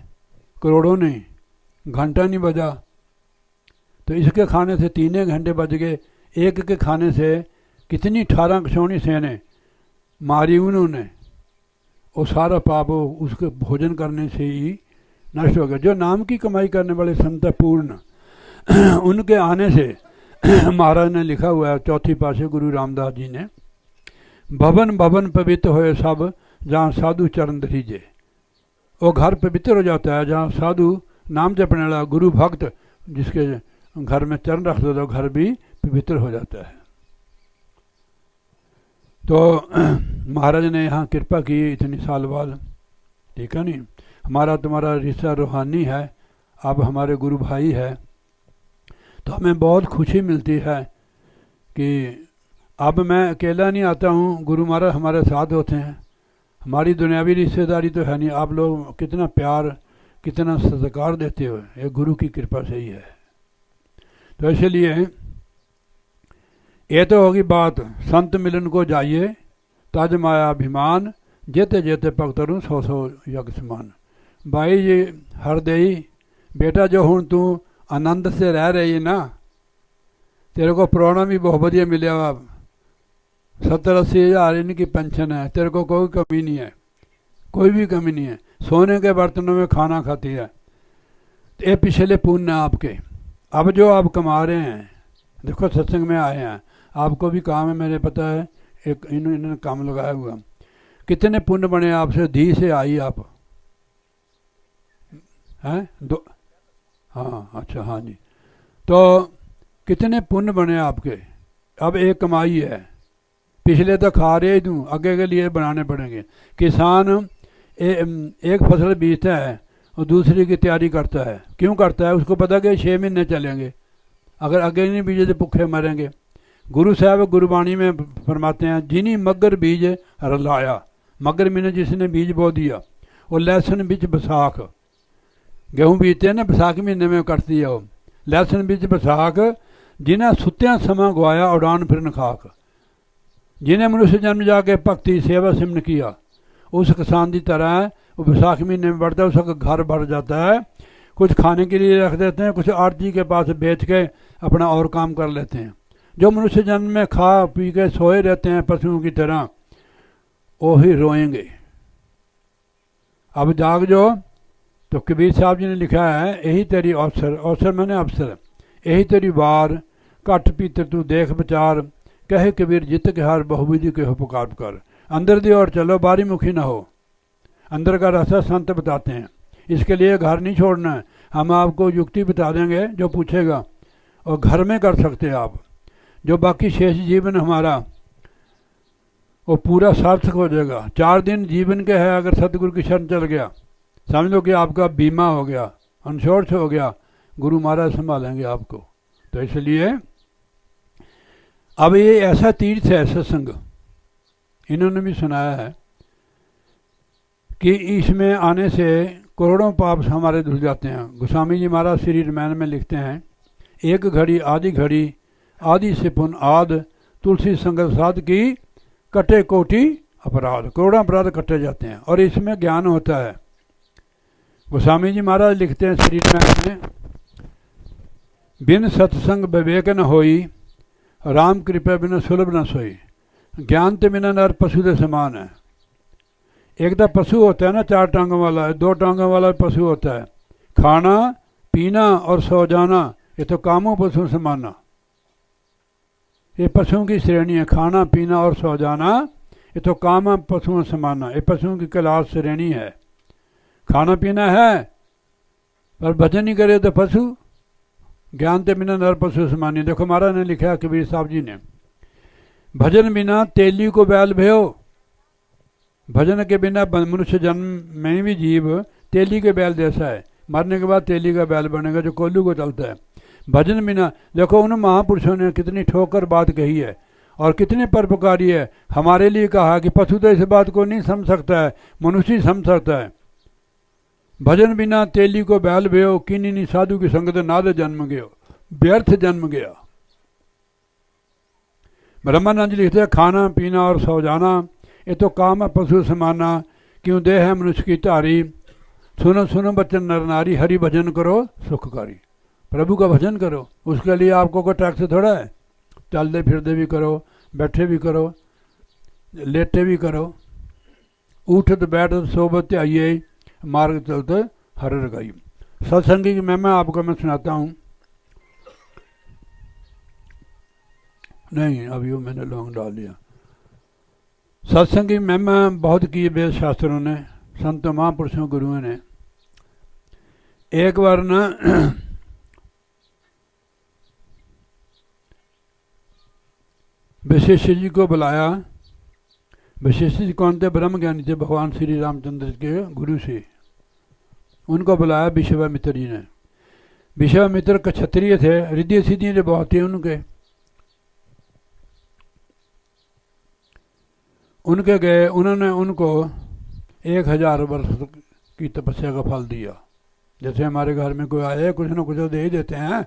करोड़ों ने, घंटा नहीं बजा। तो इसके खाने से 3 घंटे बज गए। एक के खाने से कितनी 18 कशौनी सेने मारी उन्होंने। वो सारा पाप उसके भोजन करने से ही नष्ट हो गया। जो नाम की कमाई करने वाले संत पूर्ण, उनके आने से महाराज ने लिखा हुआ है 4थी पासे गुरु रामदास जी ने, भवन भवन पवित्र होए सब जहाँ साधु चरण धरीजे। वो घर पवित्र हो जाता है जहाँ साधु नाम जपने वाला गुरु भक्त जिसके घर में चरण रख दो तो घर भी पवित्र हो जाता है। तो महाराज ने यहाँ कृपा की इतनी साल बाद, ठीक है नहीं। हमारा तुम्हारा रिश्ता रूहानी है, आप हमारे गुरु भाई है। तो हमें बहुत खुशी मिलती है कि अब मैं अकेला नहीं आता हूँ, गुरु महाराज हमारे साथ होते हैं। हमारी दुनियावी रिश्तेदारी तो है नहीं। आप लोग कितना प्यार, कितना सत्कार देते हो, ये गुरु की कृपा से ही है। तो इसलिए ये तो होगी बात, संत मिलन को जाइए तज माया अभिमान, जेते जेते भगतरू 100 यज्ञ समान। भाई जी हरदेई बेटा, जो हूँ तू आनंद से रह रही है ना, तेरे को पुराना भी बहुत बढ़िया मिले। 70-80 हज़ार इनकी पेंशन है, तेरे को कोई कमी नहीं है, कोई भी कमी नहीं है। सोने के बर्तनों में खाना खाती है। ये पिछले पुण्य आपके। अब जो आप कमा रहे हैं, देखो सत्संग में आए हैं, आपको भी काम है, मैंने पता है, एक इन्होंने काम लगाया हुआ। कितने पुण्य बने आपसे, धी से आई आप हैं दो। हाँ अच्छा, हाँ जी। तो कितने पुण्य बने आपके। अब एक कमाई है, पिछले तो खा रहे ही दूँ, आगे के लिए बनाने पड़ेंगे। किसान एक फसल बीजता है और दूसरी की तैयारी करता है। क्यों करता है? उसको पता कि 6 महीने चलेंगे, अगर आगे नहीं बीजे तो भूखे मरेंगे। गुरु साहब गुरुबाणी में फरमाते हैं, जिनी मगर बीज रलाया। मगर मैंने जिसने बीज बो दिया। और लहसुन बिच बसाख, गेहूँ बीजते हैं ना बसाख महीने में कटती है वो। लहसुन बिच बसाख, जिन्हें सुत्या समा गवाया उड़ान फिरन खाक। जिन्हें मनुष्य जन्म जाके भक्ति सेवा सिमन किया उस किसान की तरह है, वो बैसाख महीने में बढ़ता है, उसका घर भर जाता है। कुछ खाने के लिए रख देते हैं, कुछ आड़ती के पास बेच के अपना और काम कर लेते हैं। जो मनुष्य जन्म में खा पी के सोए रहते हैं पशुओं की तरह, वो ही रोएंगे। अब जाग जो, तो कबीर साहब जी ने लिखा है, यही तेरी अवसर, अवसर मैंने अवसर, यही तेरी बार, घट पीतर तू देख विचार, कहे कबीर जित के हार बहुविधि के हो पुकार कर। अंदर दी ओर चलो, बारी मुखी ना हो। अंदर का रास्ता संत बताते हैं, इसके लिए घर नहीं छोड़ना है। हम आपको युक्ति बता देंगे जो पूछेगा, और घर में कर सकते हैं आप। जो बाकी शेष जीवन हमारा वो पूरा सार्थक हो जाएगा। 4 दिन जीवन के है, अगर सतगुरु की शरण चल गया, समझ लो कि आपका बीमा हो गया, इंश्योरेंस हो गया, गुरु महाराज संभालेंगे आपको। तो इसलिए अब ये ऐसा तीर्थ है सत्संग, इन्होंने भी सुनाया है कि इसमें आने से करोड़ों पाप हमारे धुल जाते हैं। गोस्वामी जी महाराज श्री रामायण में लिखते हैं, एक घड़ी आदि घड़ी, आदि से पुन आद, तुलसी संगत साध की, कटे कोटि अपराध। करोड़ों अपराध कटे जाते हैं और इसमें ज्ञान होता है। गोस्वामी जी महाराज लिखते हैं श्री रामायण में, बिन सत्संग विवेक न होई, राम कृपा बिना सुलभ न सोई। ज्ञान तो बिना नर पशु के समान है। एक तो पशु होता है ना 4 टांगों वाला, 2 टांगों वाला पशु होता है। खाना पीना और सो जाना, ये तो कामों पशु से माना। ये पशुओं की श्रेणी है, खाना पीना और सो जाना, ये तो काम पशुओं से माना। ये पशुओं की क्लास श्रेणी है। खाना पीना है पर भजन नहीं करे तो पशु। ज्ञान ते बिना नर पशु समानी। देखो महाराज ने लिखा कबीर साहब जी ने, भजन बिना तेली को बैल भयो। भजन के बिना मनुष्य जन्म में भी जीव तेली के बैल जैसा है, मरने के बाद तेली का बैल बनेगा जो कोल्लू को चलता है। भजन बिना, देखो उन महापुरुषों ने कितनी ठोकर बात कही है और कितने परोपकारी है। हमारे लिए कहा कि पशु तो इस बात को नहीं समझ सकता है, मनुष्य ही समझ सकता है। भजन बिना तेली को बैल भयो, किन्हीं साधु की संगत नाद जन्म गयो, व्यर्थ जन्म गया। ब्रह्मानंद जी लिखते हैं, खाना पीना और सो जाना, ये तो काम है पशु समाना। क्यों देह है मनुष्य की धारी, सुनो सुनो बच्चन नर नारी, हरि भजन करो सुखकारी। प्रभु का भजन करो, उसके लिए आपको कोई टैक्स थोड़ा है। चलते फिरते भी करो, बैठे भी करो, लेटे भी करो, उठत बैठत सोबत आइए, मार्ग चलते हर रगाई। सत्संगी की महिमा आपको मैं सुनाता हूँ। नहीं, अभी वो मैंने लौंग डाल दिया। सत्संग की महिमा बहुत की है वेद शास्त्रों ने, संत महापुरुषों गुरुओं ने। एक बार ना वशिष्ठ जी को बुलाया। वशिष्ठ जी कौन थे? ब्रह्म ज्ञानी थे, भगवान श्री रामचंद्र के गुरु से। उनको बुलाया विश्वामित्र जी ने। विश्वामित्र क्षत्रिय थे, रिद्धि सिद्धि ने बहुत थी उनके गए, उन्होंने उनको 1000 वर्ष की तपस्या का फल दिया। जैसे हमारे घर में कोई आए, कुछ ना कुछ दे ही देते हैं,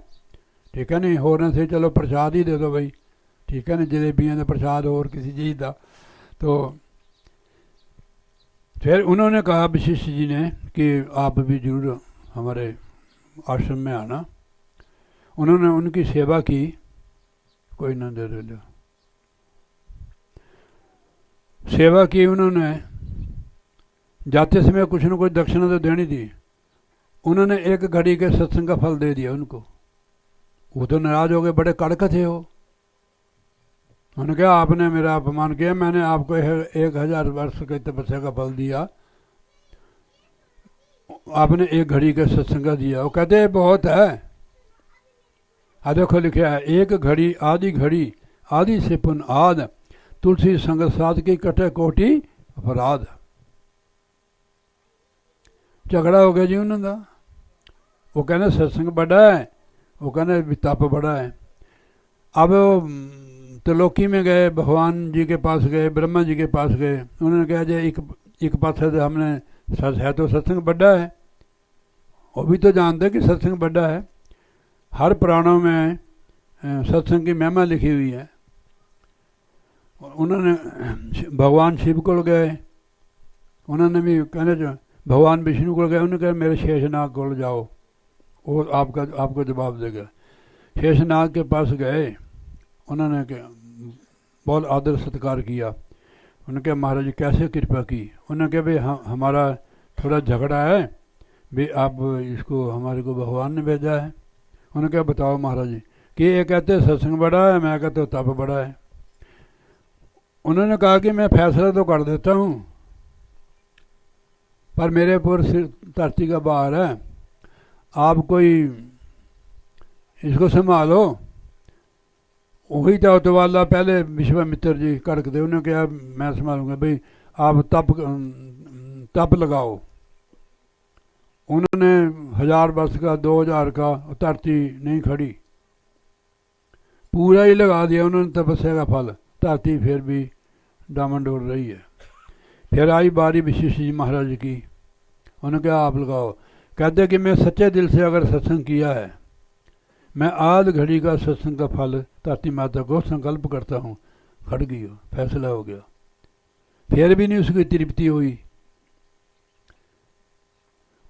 ठीक है नहीं, होने से चलो प्रसाद ही दे दो भाई, ठीक है ना, जलेबियाँ का प्रसाद और किसी चीज़ का। तो फिर उन्होंने कहा वशिष्ठ जी ने कि आप भी जरूर हमारे आश्रम में आना। उन्होंने उनकी सेवा की। कोई ना दे दो, सेवा की उन्होंने। जाते समय कुछ न कुछ दक्षिणा तो देनी थी। उन्होंने 1 घड़ी के सत्संग का फल दे दिया उनको। वो तो नाराज हो गए, बड़े कड़क थे वो। उन्होंने कहा आपने मेरा अपमान किया, मैंने आपको 1000 वर्ष के तपस्या का फल दिया, आपने 1 घड़ी का सत्संग दिया। वो कहते हैं बहुत है। देखो लिखा है, 1 घड़ी आदि से पुन आद, तुलसी संगत साध की कटे कोटि अपराध। झगड़ा हो गया जी उन्होंने। वो कहने सत्संग बड़ा है, वो कहने तप बड़ा है। अब त्रिलोकी में गए, भगवान जी के पास गए, ब्रह्मा जी के पास गए। उन्होंने कहा जी एक पास से हमने सच है तो सत्संग बड़ा है। वो भी तो जानते कि सत्संग बड़ा है। हर पुराणों में सत्संग की महिमा लिखी हुई है। उन्होंने भगवान शिव को गए, उन्होंने भी कहने जो भगवान विष्णु को गए, उन्होंने कहा मेरे शेषनाग को जाओ, वो आपको जवाब देगा। शेषनाग के पास गए, उन्होंने बहुत आदर सत्कार किया। उन्होंने कहा महाराज जी कैसे कृपा की? उन्होंने कहा भाई हमारा थोड़ा झगड़ा है भाई, आप इसको हमारे को भगवान ने भेजा है। उन्होंने कहा बताओ महाराज जी, कि ये कहते सत्संग बड़ा है, मैं कहता तप बड़ा है। उन्होंने कहा कि मैं फैसला तो कर देता हूँ, पर मेरे पूरे सिर धरती का बाहर है, आप कोई इसको संभालो। वही था तो वाला पहले विश्वामित्र जी कड़क दे, उन्होंने कहा मैं संभालूंगा भाई, आप तप लगाओ। उन्होंने 1000 वर्ष का 2000 का धरती नहीं खड़ी, पूरा ही लगा दिया उन्होंने तपस्या का फल, धरती फिर भी डामाडोल रही है। फिर आई बारी विशिष्ट जी महाराज की, उन्होंने कहा आप लगाओ। कहते कि मैं सच्चे दिल से अगर सत्संग किया है, मैं आध घड़ी का सत्संग का फल धरती माता को संकल्प करता हूँ। खड़ गई हो, फैसला हो गया। फिर भी नहीं उसकी तृप्ति हुई।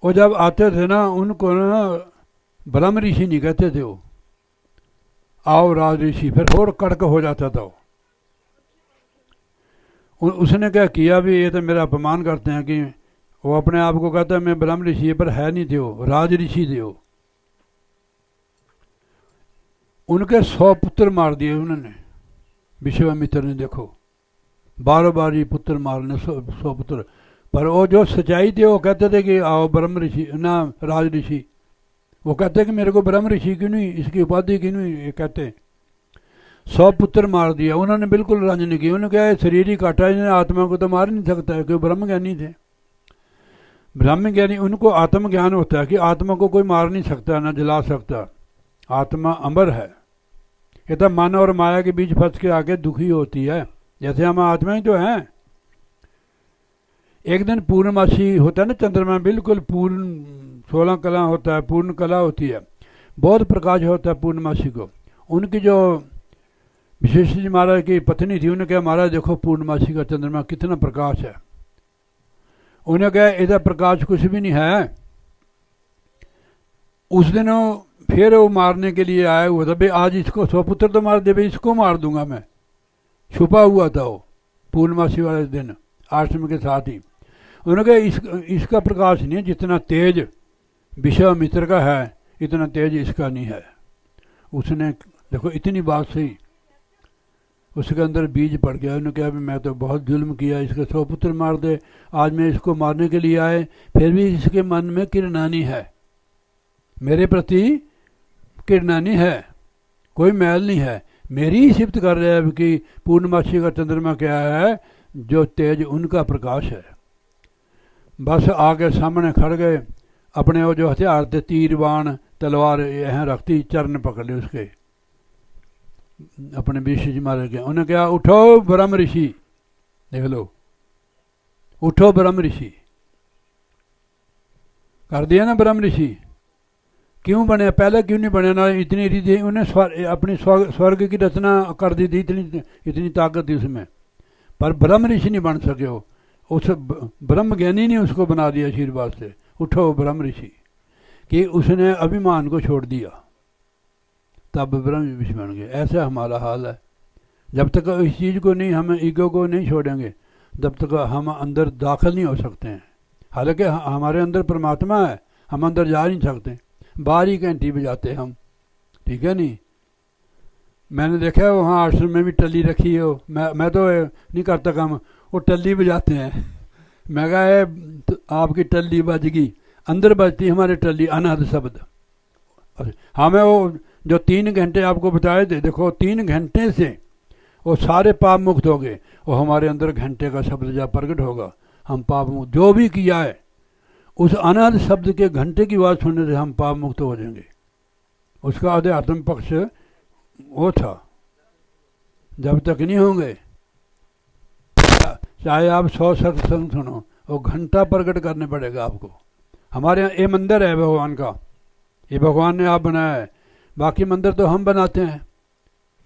वो जब आते थे ना, उनको ना ब्रह्म ऋषि नहीं कहते थे, वो आओ राज ऋषि, फिर और कड़क हो जाता था उसने क्या किया भी, ये तो मेरा अपमान करते हैं कि वो अपने आप को कहता है मैं ब्रह्म ऋषि, पर है नहीं थे, वो राज ऋषि थे। वो उनके 100 पुत्र मार दिए उन्होंने, विश्वामित्र ने। देखो 12 ही पुत्र मारने, 100 पुत्र। पर वो जो सच्चाई थी, वो कहते थे कि आओ ब्रह्म ऋषि ना राज ऋषि। वो कहते कि मेरे को ब्रह्म ऋषि क्यों नहीं, इसकी उपाधि क्यों नहीं, ये कहते। 100 पुत्र मार दिया उन्होंने, बिल्कुल रंज नहीं की। उन्होंने कहा शरीर ही काटा, इन्हें आत्मा को तो मार नहीं सकता है, क्योंकि ब्रह्म ज्ञानी थे। ब्रह्म ज्ञानी उनको आत्म ज्ञान होता है कि आत्मा को कोई मार नहीं सकता, ना जला सकता, आत्मा अमर है। ये तो मन और माया के बीच फंस के आके दुखी होती है, जैसे हम आत्मा ही तो हैं। एक दिन पूर्णमासी होता है ना, चंद्रमा बिल्कुल पूर्ण 16 कला होता है, पूर्ण कला होती है, बहुत प्रकाश होता है पूर्णमासी को। उनकी जो विशेष जी महाराज की पत्नी थी, उन्होंने कहा महाराज देखो पूर्णमासी का चंद्रमा कितना प्रकाश है। उन्हें कहा इधर प्रकाश कुछ भी नहीं है। उस दिन फिर वो मारने के लिए आया हुआ था, भाई आज इसको 100 पुत्र तो मार दे, भाई इसको मार दूंगा मैं। छुपा हुआ था वो पूर्णमासी वाले दिन आश्रम के साथ ही। उन्होंने कहा इसका प्रकाश नहीं है, जितना तेज विश्वामित्र का है इतना तेज इसका नहीं है। उसने देखो इतनी बात सही, उसके अंदर बीज पड़ गया। उन्होंने कहा मैं तो बहुत जुल्म किया, इसके 100 पुत्र मार दे, आज मैं इसको मारने के लिए आए, फिर भी इसके मन में किरनानी है, मेरे प्रति किरनानी है, कोई मैल नहीं है। मेरी ही सिफत कर रहे हैं कि पूर्णमासी का चंद्रमा क्या है, जो तेज उनका प्रकाश है। बस आगे सामने खड़ गए, अपने वो जो हथियार थे तीर बाण तलवार यहाँ रखती, चरण पकड़ ली उसके, अपने विश्व जी मारे गए। उन्होंने कहा उठो ब्रह्म ऋषि, देख लो उठो ब्रह्म ऋषि, कर दिया ना ब्रह्म ऋषि। क्यों बने, पहले क्यों नहीं बने ना, इतनी रीति उन्हें अपनी स्वर्ग की रचना कर दी थी, इतनी ताकत थी उसमें, पर ब्रह्म ऋषि नहीं बन सके। हो उस ब्रह्म ज्ञानी ने उसको बना दिया आशीर्वाद से, उठो ब्रह्म ऋषि, कि उसने अभिमान को छोड़ दिया, तब ब्रह्म ऋषि बन गए। ऐसा हमारा हाल है। जब तक इस चीज़ को नहीं, हम ईगो को नहीं छोड़ेंगे, जब तक हम अंदर दाखिल नहीं हो सकते हैं। हालांकि हमारे अंदर परमात्मा है, हम अंदर जा नहीं सकते, बाहर ही घंटी बजाते हम, ठीक है नहीं। मैंने देखा है वहाँ आश्रम में भी टल्ली रखी हो, मैं तो नहीं करता काम, वो टल्ली बजाते हैं। मैं कहा तो आपकी टल्ली बज गई, अंदर बजती हमारे टल्ली अनाहत शब्द। हमें वो जो 3 घंटे आपको बताए थे, देखो 3 घंटे से वो सारे पाप मुक्त हो गए। वो हमारे अंदर घंटे का शब्द जब प्रकट होगा, हम पाप मुक्त जो भी किया है उस अनाहत शब्द के घंटे की बात सुनने से हम पाप मुक्त हो जाएंगे। उसका अध्यात्म पक्ष वो था। जब तक नहीं होंगे, चाहे आप 100 सत्संग सुनो, वो घंटा प्रकट करने पड़ेगा आपको। हमारे यहाँ ये मंदिर है भगवान का, ये भगवान ने आप बनाया है, बाकी मंदिर तो हम बनाते हैं,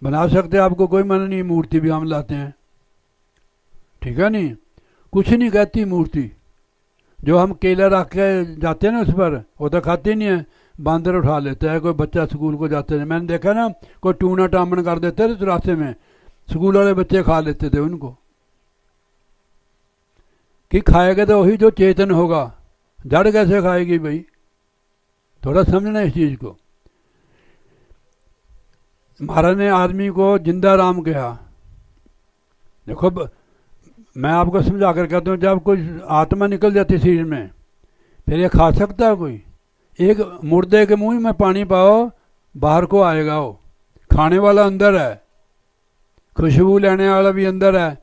बना सकते हैं, आपको कोई मन नहीं, मूर्ति भी हम लाते हैं, ठीक है नहीं, कुछ नहीं कहती मूर्ति, जो हम केला रख के जाते हैं ना उस पर, वो तो खाते नहीं है, बांदर उठा लेता है। कोई बच्चा स्कूल को जाते हैं, मैंने देखा ना, कोई टूना टामन कर देते थे रास्ते में, स्कूल वाले बच्चे खा लेते थे उनको। कि खाएगा तो वही जो चेतन होगा, जड़ कैसे खाएगी भाई? थोड़ा समझना इस चीज को। महाराज ने आदमी को जिंदा राम कहा। देखो मैं आपको समझा कर कहता हूँ, जब कोई आत्मा निकल जाती शरीर में, फिर ये खा सकता है कोई? एक मुर्दे के मुंह में पानी पाओ, बाहर को आएगा वो। खाने वाला अंदर है, खुशबू लेने वाला भी अंदर है।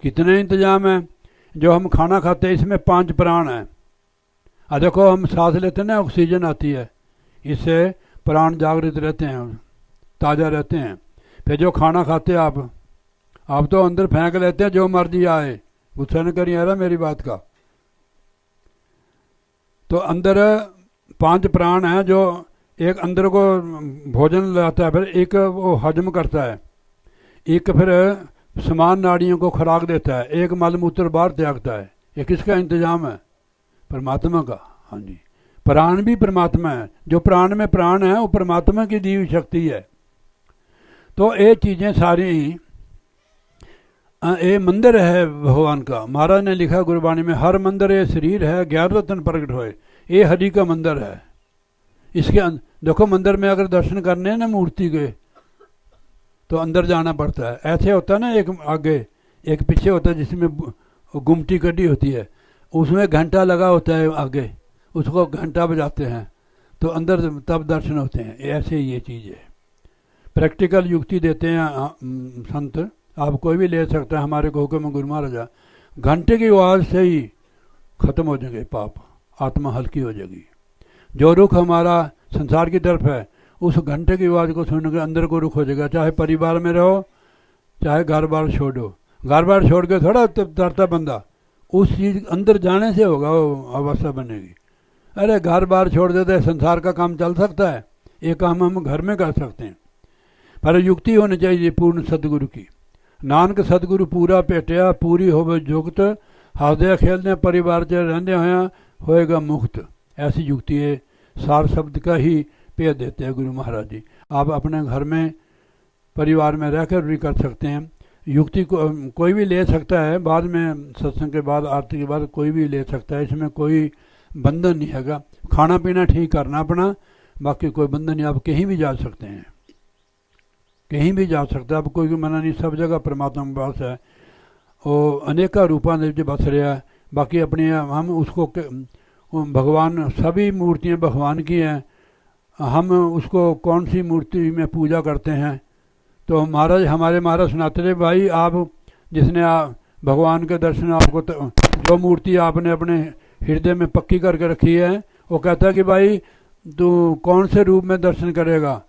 कितने इंतजाम है। जो हम खाना खाते हैं इसमें 5 प्राण हैं। देखो हम सांस लेते हैं ना, ऑक्सीजन आती है, इससे प्राण जागृत रहते हैं, ताज़ा रहते हैं। फिर जो खाना खाते हैं आप तो अंदर फेंक लेते हैं जो मर्जी आए। गुस्सा नहीं करिए यार मेरी बात का। तो अंदर 5 प्राण हैं, जो एक अंदर को भोजन लाता है, फिर एक वो हजम करता है, एक फिर समान नाड़ियों को खुराक देता है, एक मलमूत्र बाहर त्यागता है। ये किसका इंतजाम है? परमात्मा का। हाँ जी, प्राण भी परमात्मा है। जो प्राण में प्राण है वो परमात्मा की दी हुई शक्ति है। तो ये चीज़ें सारी ये मंदिर है भगवान का। महाराज ने लिखा गुरबाणी में, हर मंदिर ये शरीर है, 11 रत्न प्रकट होए। ये हरि का मंदिर है। इसके देखो मंदिर में अगर दर्शन करने हैं ना मूर्ति के, तो अंदर जाना पड़ता है। ऐसे होता है ना, एक आगे एक पीछे होता है, जिसमें गुमटी कड़ी होती है, उसमें घंटा लगा होता है आगे, उसको घंटा बजाते हैं तो अंदर तब दर्शन होते हैं। ऐसे ये चीज़ है। प्रैक्टिकल युक्ति देते हैं संत, आप कोई भी ले सकता है। हमारे को हुक्म गुरु महाराजा, घंटे की आवाज़ से ही खत्म हो जाएंगे पाप, आत्मा हल्की हो जाएगी। जो रुख हमारा संसार की तरफ है, उस घंटे की आवाज़ को सुनने के अंदर को रुख हो जाएगा। चाहे परिवार में रहो, चाहे घर बार छोड़ो। घर बार छोड़ के थोड़ा तरता बंदा, उस चीज़ अंदर जाने से होगा वो अवस्था बनेगी। अरे घर बार छोड़ देते, संसार का काम चल सकता है, ये काम हम घर में कर सकते हैं। पर युक्ति होनी चाहिए पूर्ण सदगुरु की। नानक सतगुरु पूरा भेटिया, पूरी होवे जुगत, हसदे खेलने परिवार च रहंदे होया होएगा मुक्त। ऐसी युक्ति है। सार शब्द का ही भेद देते हैं गुरु महाराज जी। आप अपने घर में परिवार में रहकर भी कर सकते हैं। युक्ति को कोई भी ले सकता है, बाद में सत्संग के बाद आरती के बाद कोई भी ले सकता है, इसमें कोई बंधन नहीं हैगा। खाना पीना ठीक करना अपना, बाकी कोई बंधन नहीं। आप कहीं भी जा सकते हैं, कहीं भी जा सकता है। अब कोई मना नहीं, सब जगह परमात्मा में वास है। वो अनेका रूपा जो बस रहा है। बाकी अपने हम उसको भगवान, सभी मूर्तियाँ भगवान की हैं। हम उसको कौन सी मूर्ति में पूजा करते हैं? तो महाराज, हमारे महाराज सुनाते थे, भाई आप जिसने भगवान के दर्शन आपको जो मूर्ति आपने अपने हृदय में पक्की करके रखी है, वो कहता है कि भाई तू कौन से रूप में दर्शन करेगा,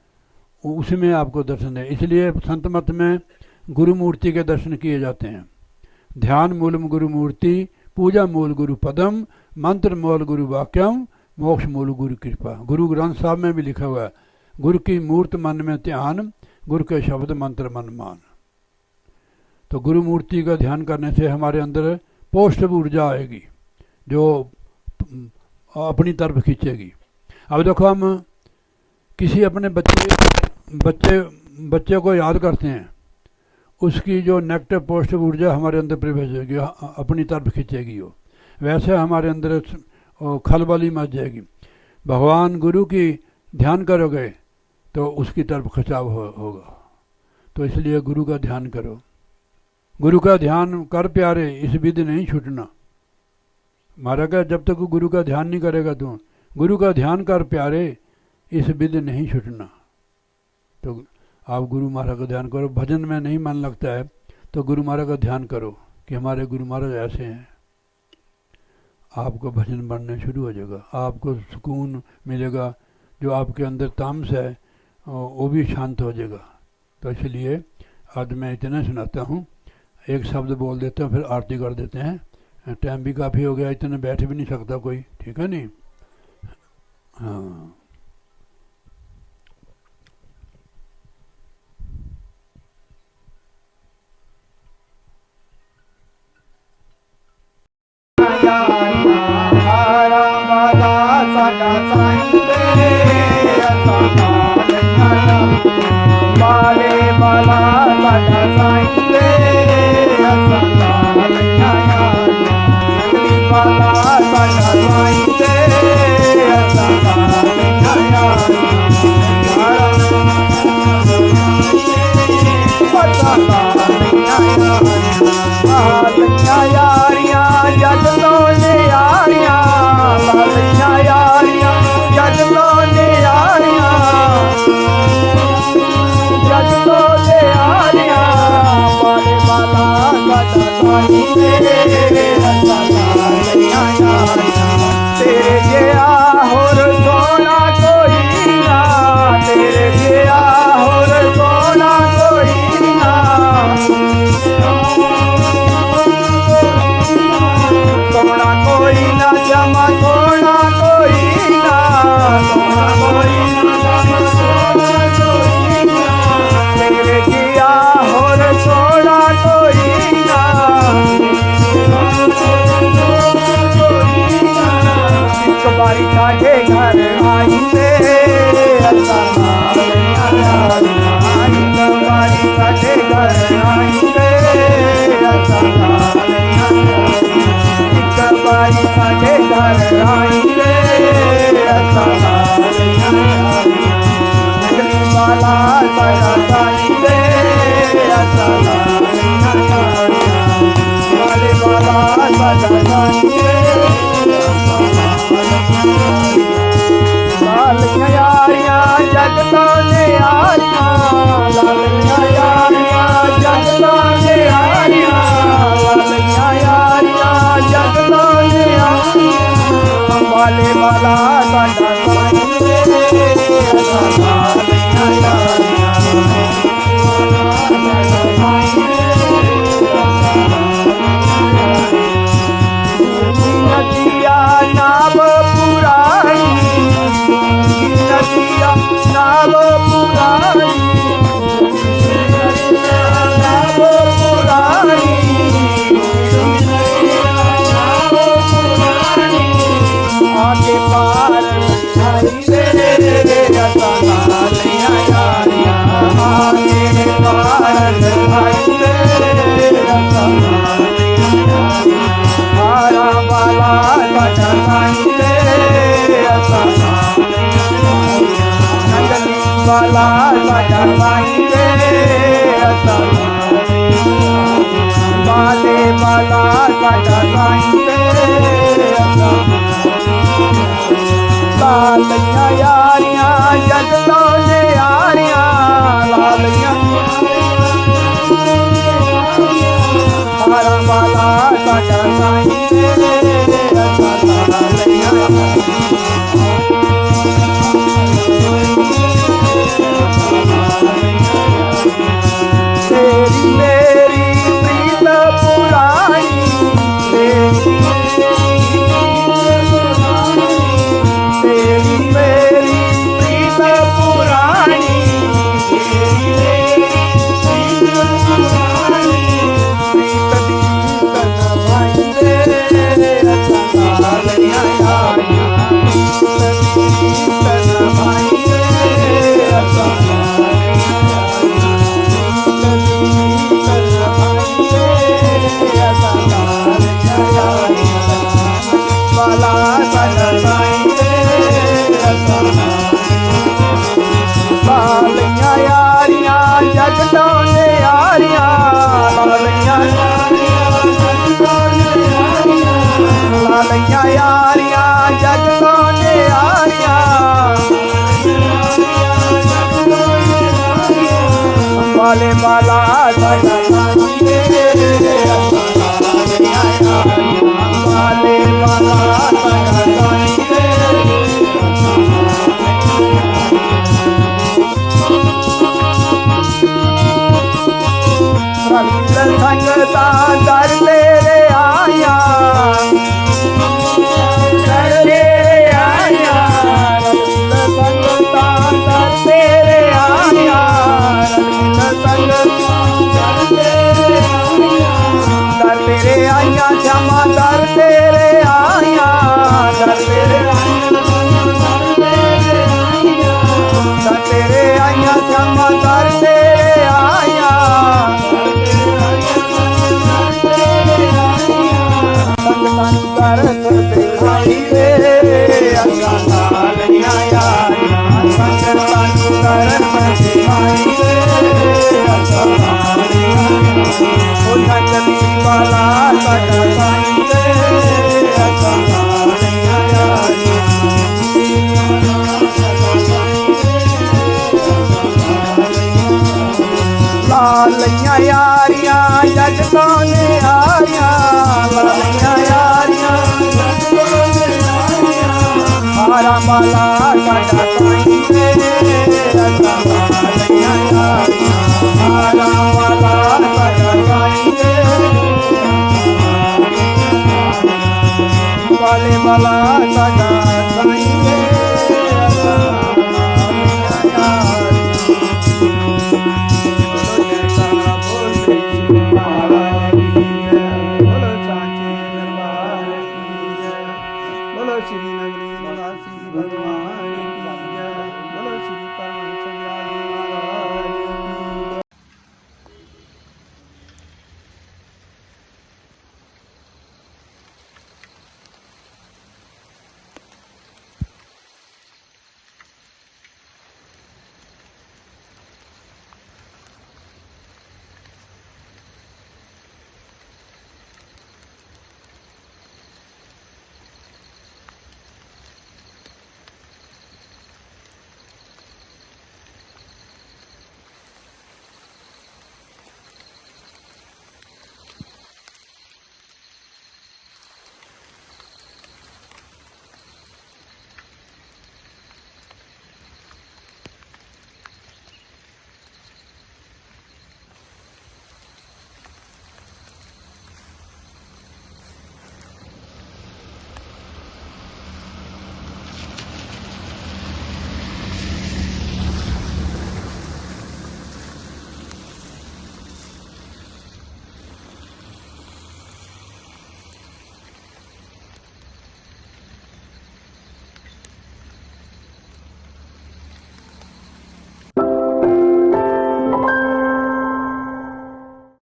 उसमें आपको दर्शन है। इसलिए संत मत में गुरु मूर्ति के दर्शन किए जाते हैं। ध्यान मूलम गुरु मूर्ति, पूजा मूल गुरु पदम, मंत्र मूल गुरु वाक्यम, मोक्ष मूल गुरु कृपा। गुरु ग्रंथ साहब में भी लिखा हुआ है, गुरु की मूर्त मन में ध्यान, गुरु के शब्द मंत्र मन मान। तो गुरु मूर्ति का ध्यान करने से हमारे अंदर पौष्टिक ऊर्जा आएगी, जो अपनी तरफ खींचेगी। अब देखो, हम किसी अपने बच्चे को याद करते हैं, उसकी जो नेगेटिव पॉजिटिव ऊर्जा हमारे अंदर प्रवेश होगी, अपनी तरफ खींचेगी वो। वैसे हमारे अंदर खलबली मच जाएगी। भगवान गुरु की ध्यान करोगे तो उसकी तरफ खिंचाव होगा। तो इसलिए गुरु का ध्यान करो। गुरु का ध्यान कर प्यारे, इस विधि नहीं छूटना। मारा क्या, जब तक गुरु का ध्यान नहीं करेगा तू, गुरु का ध्यान कर प्यारे, इस विधि नहीं छूटना। तो आप गुरु महाराज का ध्यान करो। भजन में नहीं मन लगता है तो गुरु महाराज का ध्यान करो कि हमारे गुरु महाराज ऐसे हैं। आपको भजन बनने शुरू हो जाएगा, आपको सुकून मिलेगा। जो आपके अंदर तामस है वो भी शांत हो जाएगा। तो इसलिए आज मैं इतना सुनाता हूँ, एक शब्द बोल देते हैं, फिर आरती कर देते हैं। टाइम भी काफ़ी हो गया, इतने बैठ भी नहीं सकता कोई, ठीक है नहीं? हाँ, या बाले बाला साडा साईं वे असां नाल आया नगली बाला साडा साईं वे असां नाल आया असां नाल आया यारियां जग लोने यारियां लालियां यारियां जग लोने यारियां जग लोने यारियां बाले बाला साडा साईं वे असां नाल आया तेरे जिहा होर सोना कोई ना तेरे जिहा होर सोना कोई ना सोना कोई ना जमा सोना कोई ना सोना कोई ना तेरे जिया होर सोना कोई ना एक बारी साढ़े घर आई ते असां नाल आया एक बारी साढ़े घर आई ते असां नाल आया एक बारी साढ़े घर आई ते असां नाल आया नगली बाला साडा साईं वे असां नाल आया बाले बाला साडा साईं वे असां नाल आया लालियां यारियां जग लोने यारियां लालियां यारियां जग लोने यारियां लालियां यारियां जग लोने यारियां बाले बाला साडा साईं वे असां नाल आया नदिया नाव पुरानी नदिया नाव पुरानी नाव पुरानी आगे पार आई रे असां नाल आया आगे पार आई रे असां नाल आया बाला साडा साईं वे असां नाल नगली बाला साडा साईं वे असां नाल बाले बाला साडा साईं वे असां लालियां यारियां जग लोने यारियां लालियां बाला साडा साईं वे असां नाल आया तेरी मेरी प्रीत पुरानी तेरी मेरी प्रीत पुरानी प्रीत दी तन भाई वे असां नाल आया तन भाई वे असां नाल बाला साडा साईं वे असां लालियां यारियां जग लोने यारियां लालियां लालियां यारियां जग लोने यारियां बाले बाला साडा साईं वे असां नाल आया बाले बाला साडा साईं वे असां नाल संगता दर तेरे आया दर तेरे आया संगता दर तेरे आया संगता दर तेरे आया क्षमा दर तेरे आया दर तेरे मंगल पालू करन मति माई रे असहारी ओ धन वाला कट पाई रे